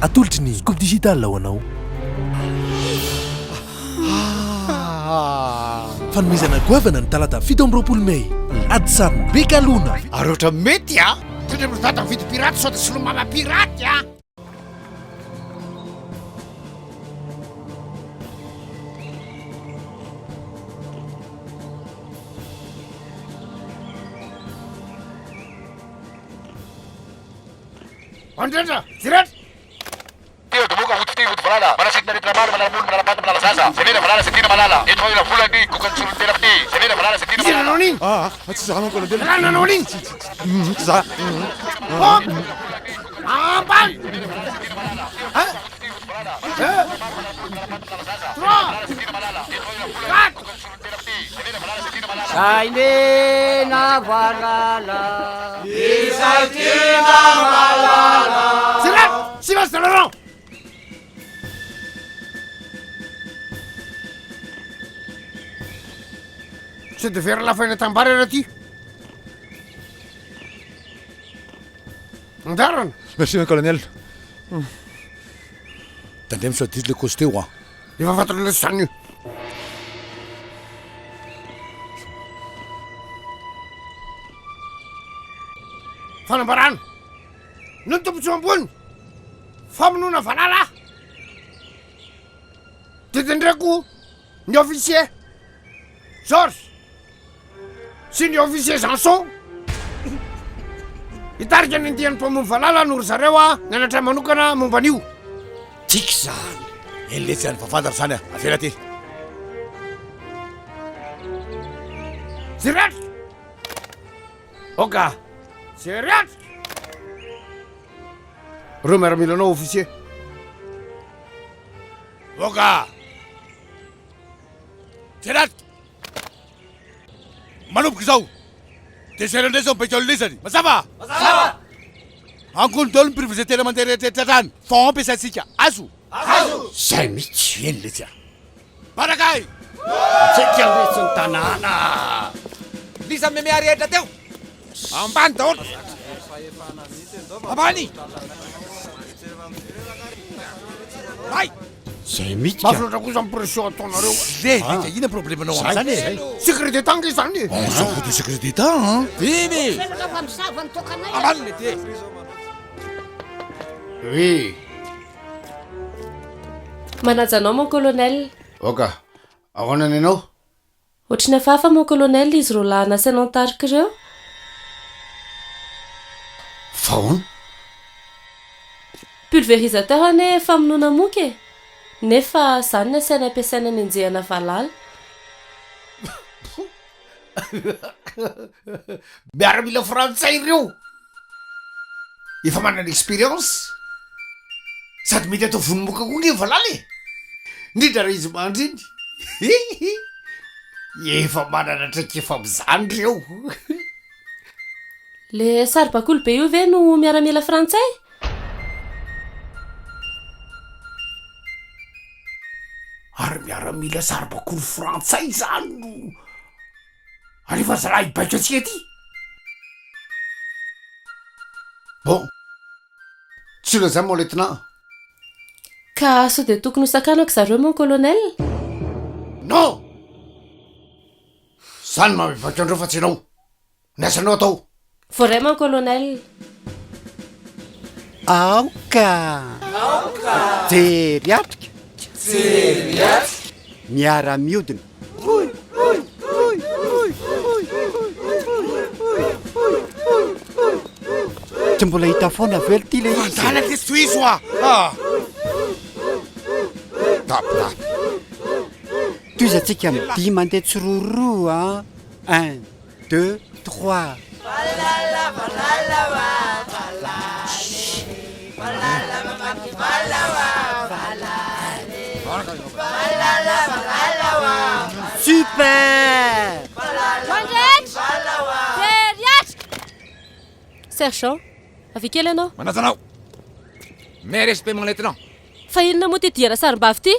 Atolotry ny scoop digital ho anao. Fanomezana goavana ny talata 7 May. Adisanina Valala. Arotra mety a. Tena mitata vidy piraty sao de silomama piraty a. Andretta, Ziret! Tio Dubuka Hutiti Valala, Manasit Naramar, Malamun, Malapat Malasasa, Semena Valala Setina Malala, Etoila Fulani, Kukan Surterapti, Semena Valala Setina Malala. Nanonin! Ati sa kanong colonel. Nanonin! Sa. Hop! Ban! Adisanina Valala. Adisanina Valala. Silence dans le rang! C'est de faire la fin de tambare là-dessus. Andaron! Merci mon colonel. Tandem sa titre le costé wa. Il va faire le sang. Fanambaran! Non te pouvons bon! Famonoana Valala! Tetendrako! Ny officier! Georges! Sy ny officier Janson! Hitarika ny andian'ny mpamono Valala nory zareo a nianatra manokana momba an'io. Tiky zany. Eny le tsy any fafantatra zany a. Avela ty. Ziret! Oka! Ziret! Reo miara-mila anao officier. Oka! Ziret! Manomboka izao. Deserandray zao mipaitrolonisany. Mazava! Mazava! Angolo daholo ny privé tena mandeha rehetrarehetra any. Fond ampiasatsika. Azo! Azo! Zay mihitsy eny le tsy a. Barakay! Tsika retsy ny tanàna. Lisa me miarehitra teo ambany daholo ambany ay zay mihitsy mahafinatra kosa amin'ny pression ataonareo le ina problemanao am'zany e secret d'état nge zany zako de secret d'état dimy ambany le te oui manajanao mon colonel oka ahoana ny anao ohatrany afahafa mon colonel izy ro lahana asianao nitarika ireo fahoana pulvérisateur ane famonoana moka e nefa zany ny asiana ampiasaina ny anjehana valala miaramila frantsay ireo efa manana expérience sady mety atao vonomoka koa nge valala e indrindra raha izy mandry iny efa manana traika efa am'izany reo le saribakolo be io ve no miaramila frantsay ary miaramila saribakolo frantsay zany no arefa zalahy ibaiko atsika ty bon tsy ola zany mon lieutenant ka so de tokony hosakanako zareo mon colonel non zany mamibako andreo fa tsy anao ny asanao atao voray mon colonel aoka jeriatrika miara-miodina tsy mbola hita foana velo ty le mandala testo izy oa tapitapy toizatsika midy mandeha tsororoa 1 2 3 super sergent avekely anao manazanao mais respect mon lieutenant fa inona moa ty diana sarim-bavy ty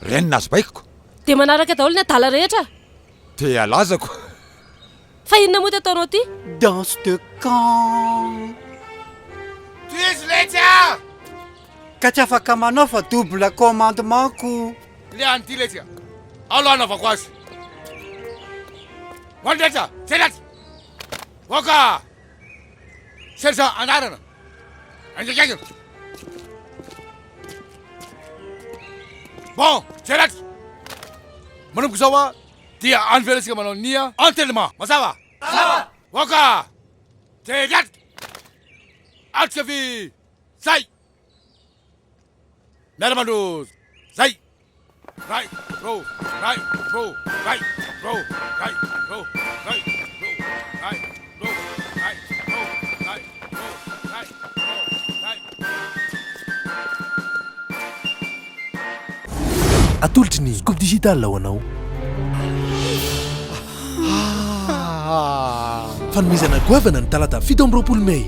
renina azy baikiko de manaraka daholo ny adala rehetra te alazako fa inona moa ty ataonao ty danse de camp tuizy letya ka tsy afaka manao fa double commandement-ko le any ty letya alo anaovako azy hoandretra zelaty oka sergent anarana andraikakina bon zelaty manomboka zao a dia anivelatsika manao nia entraînement mazava oka zelaty atsika fi zay miara-mandrozy zay right row right row right row right row right row right row right row right row right row right atolotry ny scoop digital ho anao fanomezana goavana ny talata 7 May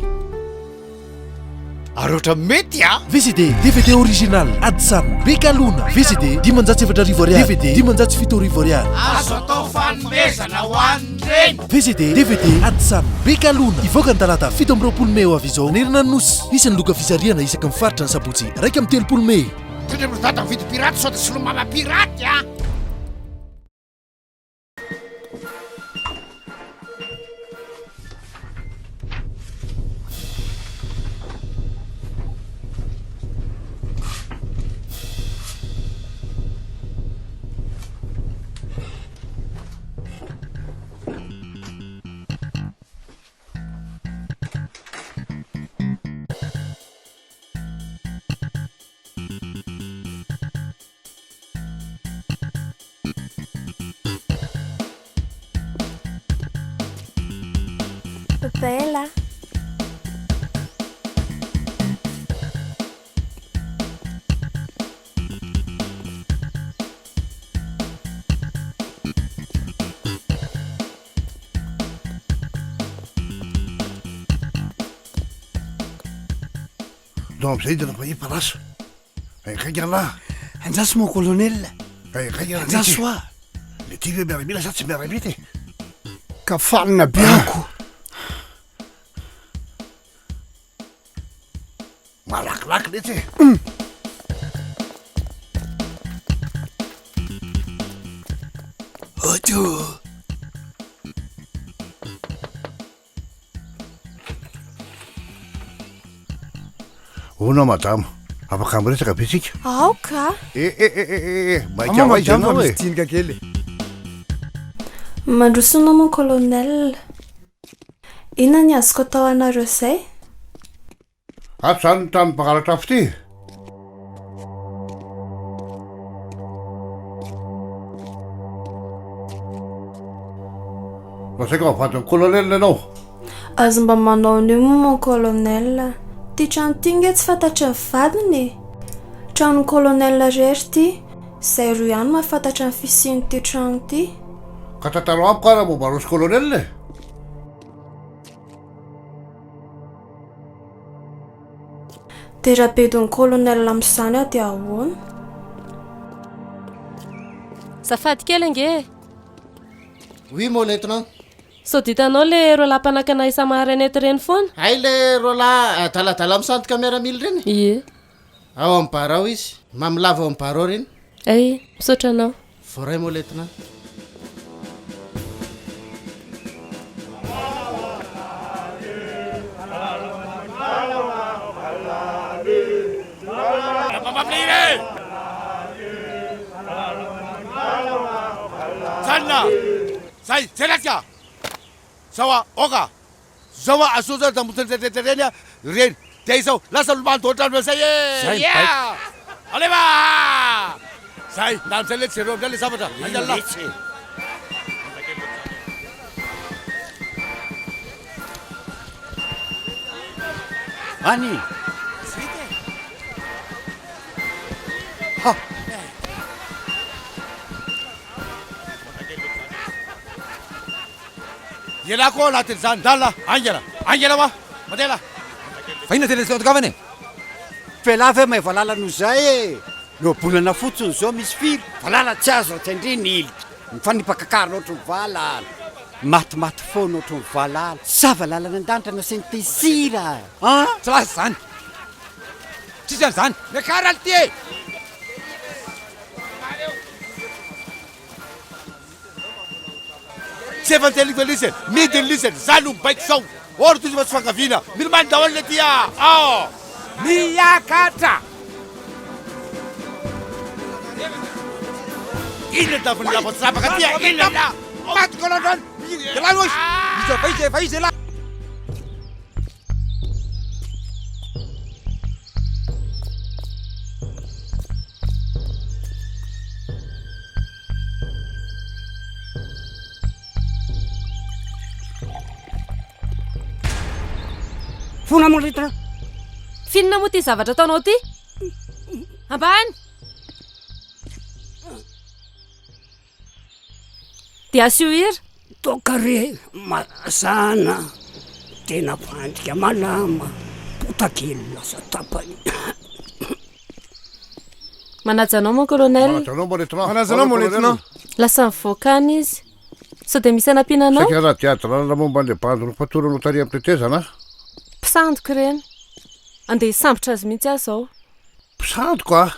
aroatra mety a VCD DVD original Adisanina Valala VCD 570 DVD 570 azo atao fanomezana ho an'ireny VCD DVD Adisanina Valala ivoaka ny talata 7 May ho avy izao nerina nosy isan'ny loka fizariana isaky mifaritra ny sabotsy raika amin'ny 3 May tendra mirodada mividy piraty sao de silomama piraty a Bella. Non, am'izay de nampahi parasa kaikana anjaso mon colonel kaikana anjaso a le ty ve miaramila sa tsy miaramity Kafalina biako. Malakilaky letsy. Ojo. Ona madamo, afaka miresaka be tsika. Aoka. Maika hoaiza anao e. Tinika kely. Mandrosona mon colonel. Inona ny azoko atao anareo izay? Ato zany ny tamin'ny mpangalatra afo ty. Nasaika mavadiny colonel ianao. Azo mba manao an'io moa mon colonel. Ty trano ty nge tsy fantatry ny vadiny. Trano colonel rery ty. Izay roa ihany mahafantatra ny fisiany ty trano ty. Ka tantarao amiko ara momba rosy colonel e. Terapedon'ny colonel amin'izany aho dia ahoana? Zafady kely ange. Oui mon lieutenant. So ditanao le rolam-panakana isa-maharanety reny foana? Ay le rola daladala amin'ny centre caméra 1000 reny. Ie. Ao amin'ny barao izy. Mamilava ao amin'ny barao reny. Ay, misaotra anao. Voray mon lieutenant. Sanna! Sai, zelatka! Sawa, oka! Zawa asuza da muteteterenia ren. Teisau, lasa luman total mesai. Yeah! Aleva! Sai, nam selet sero dali sabata. Ayalla. Ani. Ha. Yela ko natin zan dala. Angela. Angela wa. Madela. Fahina tena zao gavany. Felave may valala no zay e. No bolana fotsiny zao misy filo. Valala tsy azo atendriny ilika. Mifanipakakary ohatry ny valala. Matimaty foana ohatry ny valala. Sa valala nandanitra na sentesira. Ah, tsy lasy zany. Tsisy zany. Mekaral tie. Seven listen, middle listen, Zalum bike song. Or to the Fakavina, Milman Dawaletia. Oh, Miyakata. In the double level Sapakatia, in the Mat Colonel, the language is a face. Fona mon lieutenant. Finona moa ty zavatra ataonao ty? Ambany! Dia asio hira? Tokare masana. Tena pandrika malama. Potakely lasa tapany. Manaja anao mon colonel? Manaja anao mon lieutenant. Lasa mivoaka any izy. So dia misy anampiana anao? Saika raha tiatrana momba an'ilay bandiny fatorana tary amin'ny tetezana. Mpisandoko ireny. Andeha hisambotra azy mihitsy aho zao. Mpisandoko ah?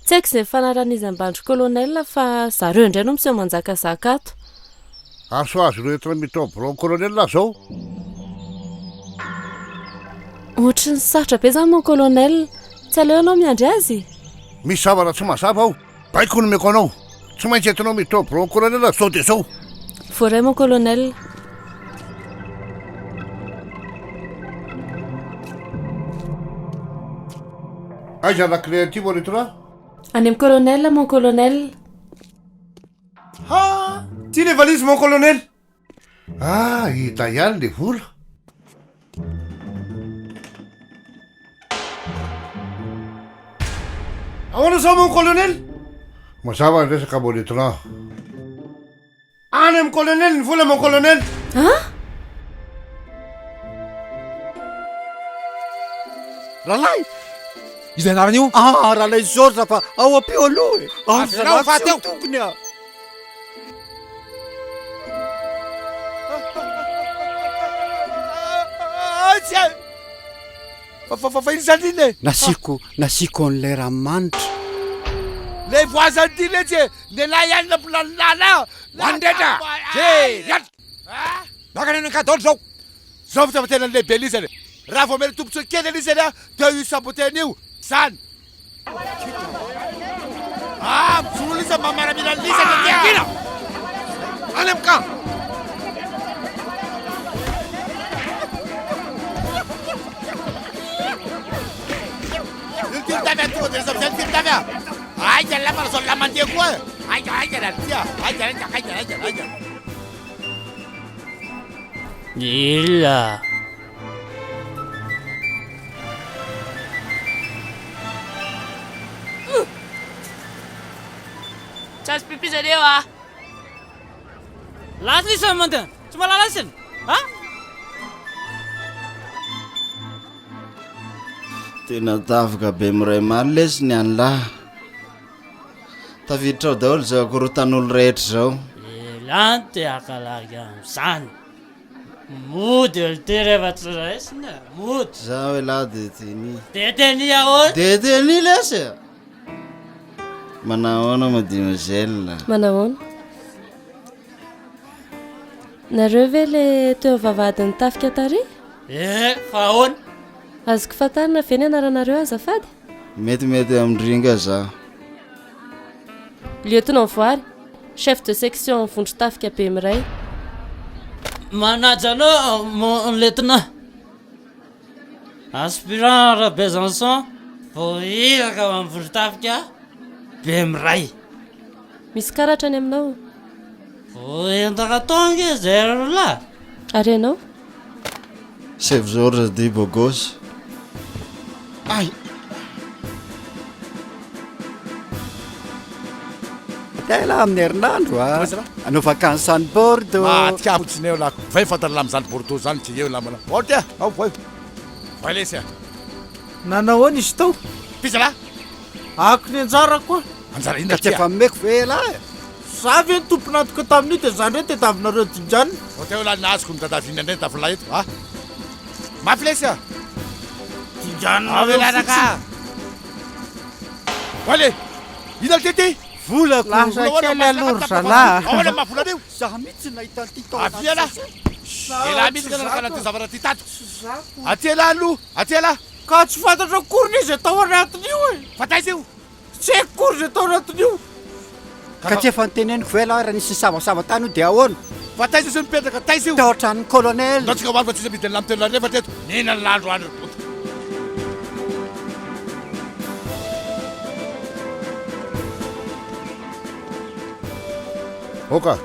Tsy haiko izay fanaran'izy ambandry colonel fa zareo indray no miseho manjakazaka ato. Aso azy ireo entina mitao colonel zao. Ohatry ny sarotra be zany mon colonel. Tsy aleo anao miandry azy? Misy zavatra tsy mazava aho. Baiko no meko anao. Tsy maintsy entinao mitao colonel zao dia zao. Voray mon colonel. Aiza la clé ty mon lieutenant? Any amin'ny colonel mon colonel. Ha! Ty le valise mon colonel. Ah, hita ihany le vola. Ahoana zao mon colonel? Mazava ny resaka mon lieutenant. Any amin'ny colonel ny vola mon colonel. Ah? Ralahy! Izay anarany io? Ah, ralahy George fa ao am-peo aloha e. Afinao fa teo tompony ah. Fa izany e. Nasiko an'ilay ranomanitra. Le voisiny ty le tsy nelahy ihany na mpilalilala. Mandreta. Riat. Makana ny kadolo zao. Zao fa tena lehibe lisany. Raha vao mena tombontsoa kely lisany dia io saboteny io. Zany. Misolo lisany mamaramila lisany kina. Any amin'ny camp. Tavia tonga dia resavy zany tavia. Aika la mana sola mandeha koa. Aika na tia. Aika. Ila. Tsasy pipi zareo Lasa lisany mandeha. Tsy mahalala lisany. Tena tafika be miray maly lesy ny anylahy. Tafiditra ao daholo zao akorotan'olo rehetra zao. Lanty akalaky am'izany. Mody olo ty rehefa tsy raisina. Mody. Zaho hoe lahy deteny. Deteny ahoana? Deteny lesy. Manahoana mademoiselle? Manahoana? Nareo ve le teo vavadiny tafika tary? Fa ahoana? Azoko fantarina ve ny anaranareo azafady? Metimety amindringa za. Lieutenant Voary, chef de section vondro tafika be miray. Manaja anao mon lieutenant. Aspirant Besançon, vao hiraka amin'ny vondro tafika be miray. Misy karatra any aminao? Vao entaka tonga zay rola. Ary ianao? Chef Georges de Bogos. Ay. Tela amin'ny herinandro anao vakansy any Bordeaux. Tiapotsiny eo la. Vai fantany lam'izany Bordeaux zany tsy eo lamana. Ohatra ao vai. Vai lesy. Nanahoana izy tao? Pizza la. Ako ny anjara koa. Anjara Ka tsy efa meko ve lahy? Savy ny tomponatoko tamin'io dia zany hoe tetavinareo dinjana. Ohatra eo la nazoko ny tadavina indray tafila eto. Mafy lesy. Dinjana avelanaka. Wale. Ina tety. Volako. Lasa kely alory zalahy. Ahoana mahavolana eo? Zaho mihitsy nahita an'ity tao. Avia la. Ela mihitsy ka nanakana ty zavatra ty tato. Aty la aloha. Aty la. Ka tsy fantatra kory izy atao anatin'io e. Fataiza io. Tsy haiko kory izy atao anatin'io. Ka tsy efa niteneniko ve lahy raha nisy savasava tany io dia ahoana? Fataiza sy mipetraka taiza io. Tao an-tranon'ny colonel. Ndatsika hoany fa tsisy midiny lamtelo rehefa teto. Nina lalo any. Oka.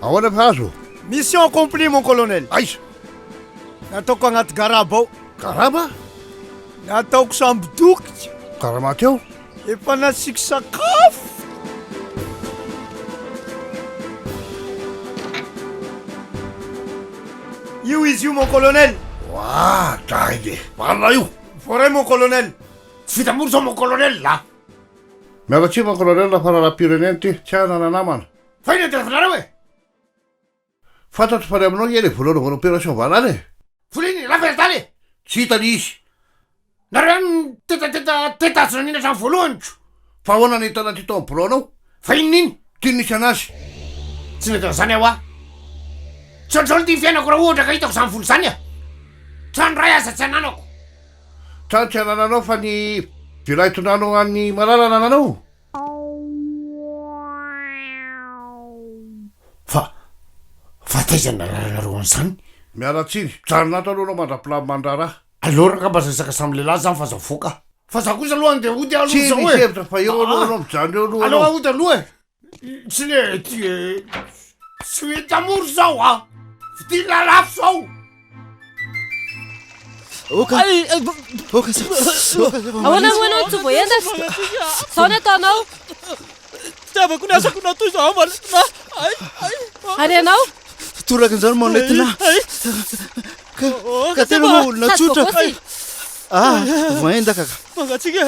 Ahoana hazo? Mission accomplie mon colonel. Aiza. Nataoko agnaty garaba ao. Garaba? Nataoko samby dokitra. Karama teo? Efa nasiako sakafo. Io izy io mon colonel. Ouah, taille. Parla io. Foray mon colonel. Tsy vita moro zao mon colonel la. Mialatsy mon colonel fa raharam-pirenena ty tsy anana namana. Fa ina telefonareo e. Fantatro fa ry aminao iele voalohany vao opération Valala e. Foliny la veritany. Tsy hitany izy. Nareo tetazona nina zany voalohany. Fa ahoana ny hitana ty tao amin'ny bolonao? Fa inona? Tiany nisy anazy. Tsy nahitana zany aho Tsaotrao ty fiainako raha ohatra ka hitako zany volo zany trano ray aza tsy ananako. Trano tsy anananao fa ny vilay tonanao any Malala anananao. Fa taiza nalarareo an'izany? Mialatsiny. Janonatao aloha anao mandrapilamy mandraraha. Alora ka mba zaisaka samy lehilahy zany fa zavoaka. Fa za kosa aloha dia ody aloha Tsy zao nisy hevitra fa eo aloha anao mijano eo aloha aloha anao. ody aloha tsy ne tsy hita moro zao Fiti lalafo zao. Ahoana moa tsy voaendaka? Sao nataonao? Tiavako ny asako natoy zao maletina. Ary ianao? Toraka an'izany maletina. Ka tena moa olona tsotra. Voaendaka ka. Mangatsika.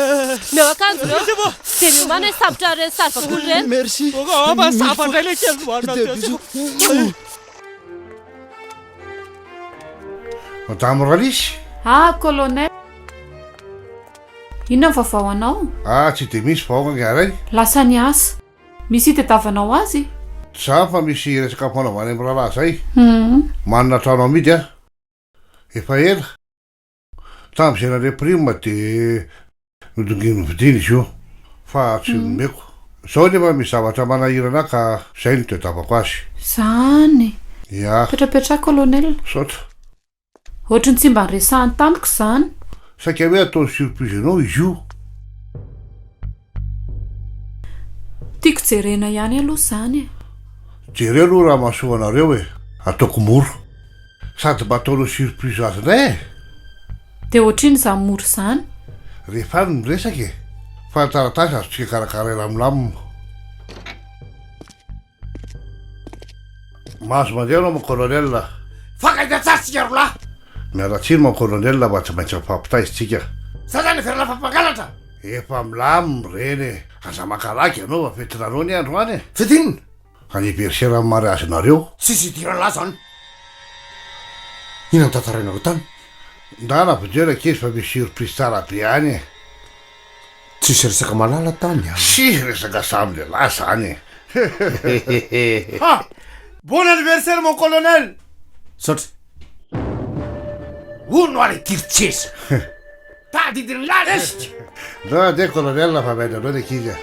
Meo akanjo reo. Dia miomana hoe sambotra reny sary bakolo reny. Merci. Mazava indray le kely nohanina teo. Madame Ralisy. Colonel. Inona ny vaovao anao? Tsy dia misy vahoaka ngaray. Lasa niasa. Misy itadiavanao azy? Za fa misy resaka fanaovana amin'ny raharaha zay. Manana trano amidy a. Efa ela. Tamin'izay nare prima dia nodonginy vidiny izy io. Fa tsy nomeko. Zao nefa misy zavatra manahirana ka zay no tadiavako azy. Zany. Ia. Petrapetraka colonel. Saotra. Ohatrany tsy mba niresahany tamiko zany. Saika hoe ataony surprise anao izy io. Tiako jerena ihany aloha zany. Jereo aloha raha mahasoa anareo e. Ataoko moro. Sady mba ataonao surprise azy ndray. Dia ohatriny izany moro zany. Rehefa any miresaka e. Fa taratasy azotsika karakara lamlamina. Mahazo mandeha anao ma colonel. Fankahita-tsatsika rola. Miaratsiny ma colonel mba tsy maintsy mifampitaizitsika. Za zany ferana fampangalatra. Efa milamina reny. Aza makaraky ianao fetina anao ny andro any e. Fetinina. Anniversaire amin'ny mariage nareo. Sisy idirala zany. Ina ny tantarainareo tany? Ndana avidrena kely fa misy surprise tsara be any e. Tsisy resaka malala tany a. Sisy resaka samy lehilahy zany e. Bon anniversaire mon colonel. Saotra. Uno ary tiritsesa. Tadidiny lalesika. Da de colonel fa maindranao ny ankizy.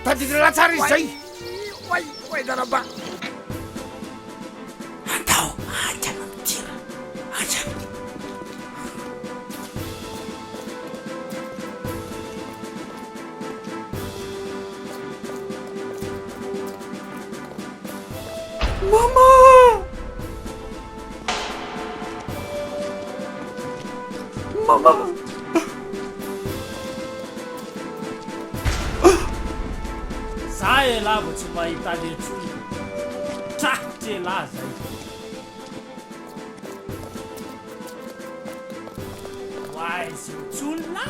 Tadidiny la tsara izy zay. Oay daraba. Andao, atsana mitira. Atsana. Mama! Mama! Za ela vao tsy mahita letsony. Trafitra ela zay. Why sy mitsolona?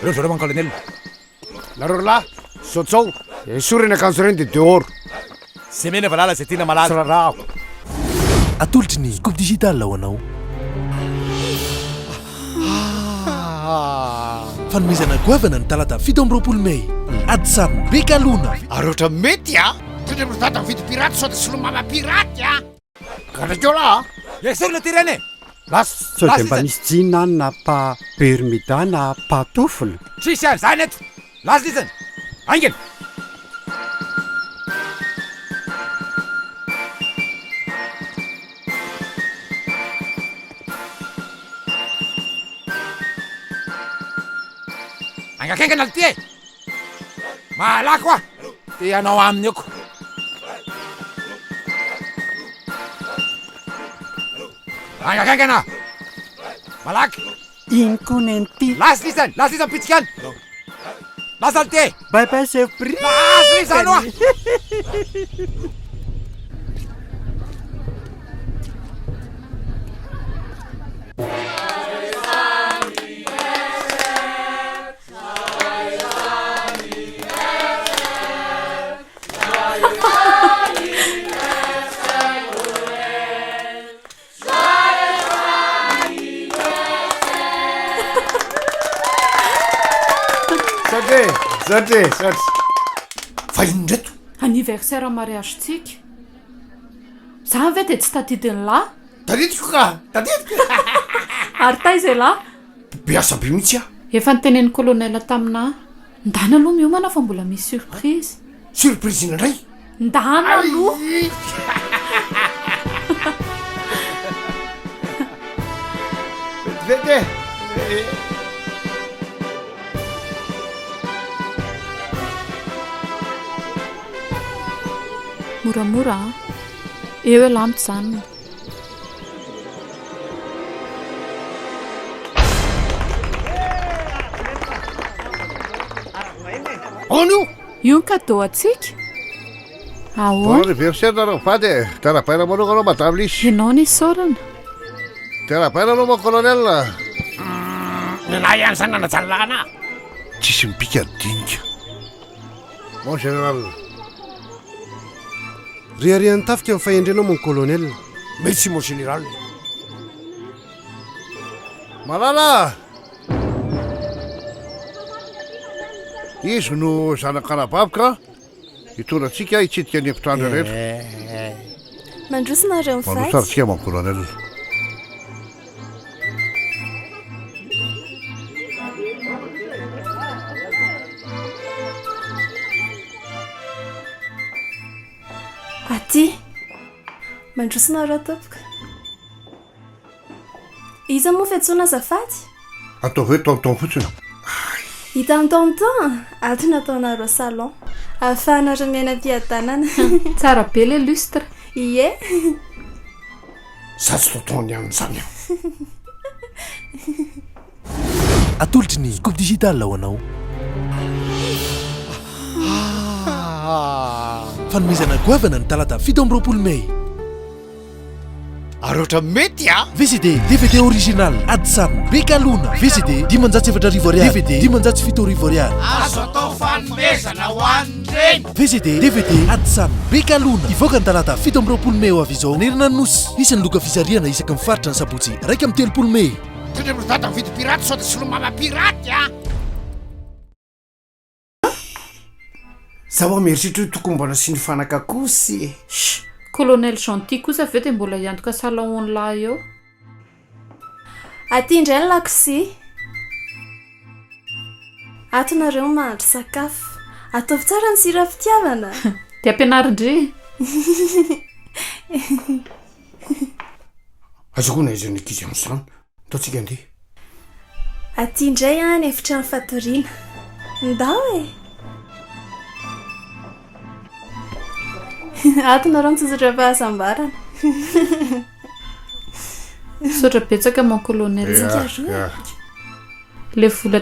Reo man colonel. Nareo rola, saotsao. Esorina akanjo reny dia dehors. Semena Valala zay tena malaza. Rarahako. Atolotry ny scoop digital ho anao. Fanomezana goavana ny talata 7 May. Adisanina Valala. Ary ohatra mety a. Tendra mitata mividy piraty sao dia silomama piraty a. Gadrakeo la. Esorina ty reny. Sao dia mba misy jina na pa permida na pantofle. Sisy any zany eto. Laza lizany. Aingana. Angakaingana ty e. Malako a. Ty anao aminy eko. Angakaingana. Malaky. Inconenti. Lasa lizany pitsika any. Lasa ty. Bye bye surprise. Lasa lizany oa. Satria. Fa inondreto? Anniversaire mariage-tsika. Za ve dia tsy tadidiny lahy? Tadidiko ka, tadidiko. Ary taiza lahy? Biasa be mihitsy a. Efa nitenen'ny colonel taminahy. Ndana aloha miomana fa mbola misy surprise. Surprise inandray? Ndana aloha. Vete. Moramora eo lampo zany. Ono io ny cadeau atsika. Buon anniversaire nareo fady tarapaina manokana madame lisy ianao ny saorana tarapaina anao ma colonel lehilahy ihany zany nanajalana tsisy mipika ny dinika mon général riarian'ny tafika amin'ny fahendrenao mon colonel merci mon général Malala izy no zanak'anababika hitondratsika hitsidika ny efitrano rehetra mandrosinareo mandrosarantsika mon colonel aty mandrosinareo tompoko iza moa fiantsoana azafady atao hoe tonton fotsiny hita amin'ny tonton ato nataonareo salon ahafahanareo miaina mpiadanana tsara be le lustre ie za tsy tonton ihany zany atolotry ny scoop digital ho anao fanomezana goavana ny talata 7 May aroatra mety a VCD DVD original Adisanina Valala VCD 5,700 DVD 5,700 azo atao fanomezana ho an'ireny VCD DVD Adisanina Valala ivoaka ny talata 7 May ho avy izao nerina nosy isan'ny loka fizariana isaky ny faritra ny sabotsy raika amin'ny 3 May tendra mirodada mividy piraty sao dia solomama piraty a zaho ameritritra tokony mbola sy ny fanaka kosy colonel gentil kosa aveo dia mbola hiantoka salon lahy eo aty indray ny lakosi atonareo mahandro sakafo ataovy tsara ny sira fitiavana dia ampianarindre azokoa na izany ankizy amin'izany ataontsika andeha aty indray any efitra ny fatoriana ndao e atonareo nitsotsotra fahasambarana sotra betsaka mon colonel le vola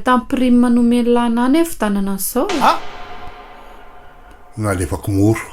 tamin'ny prime nomeny lana any efitanana an'izao nalefako moro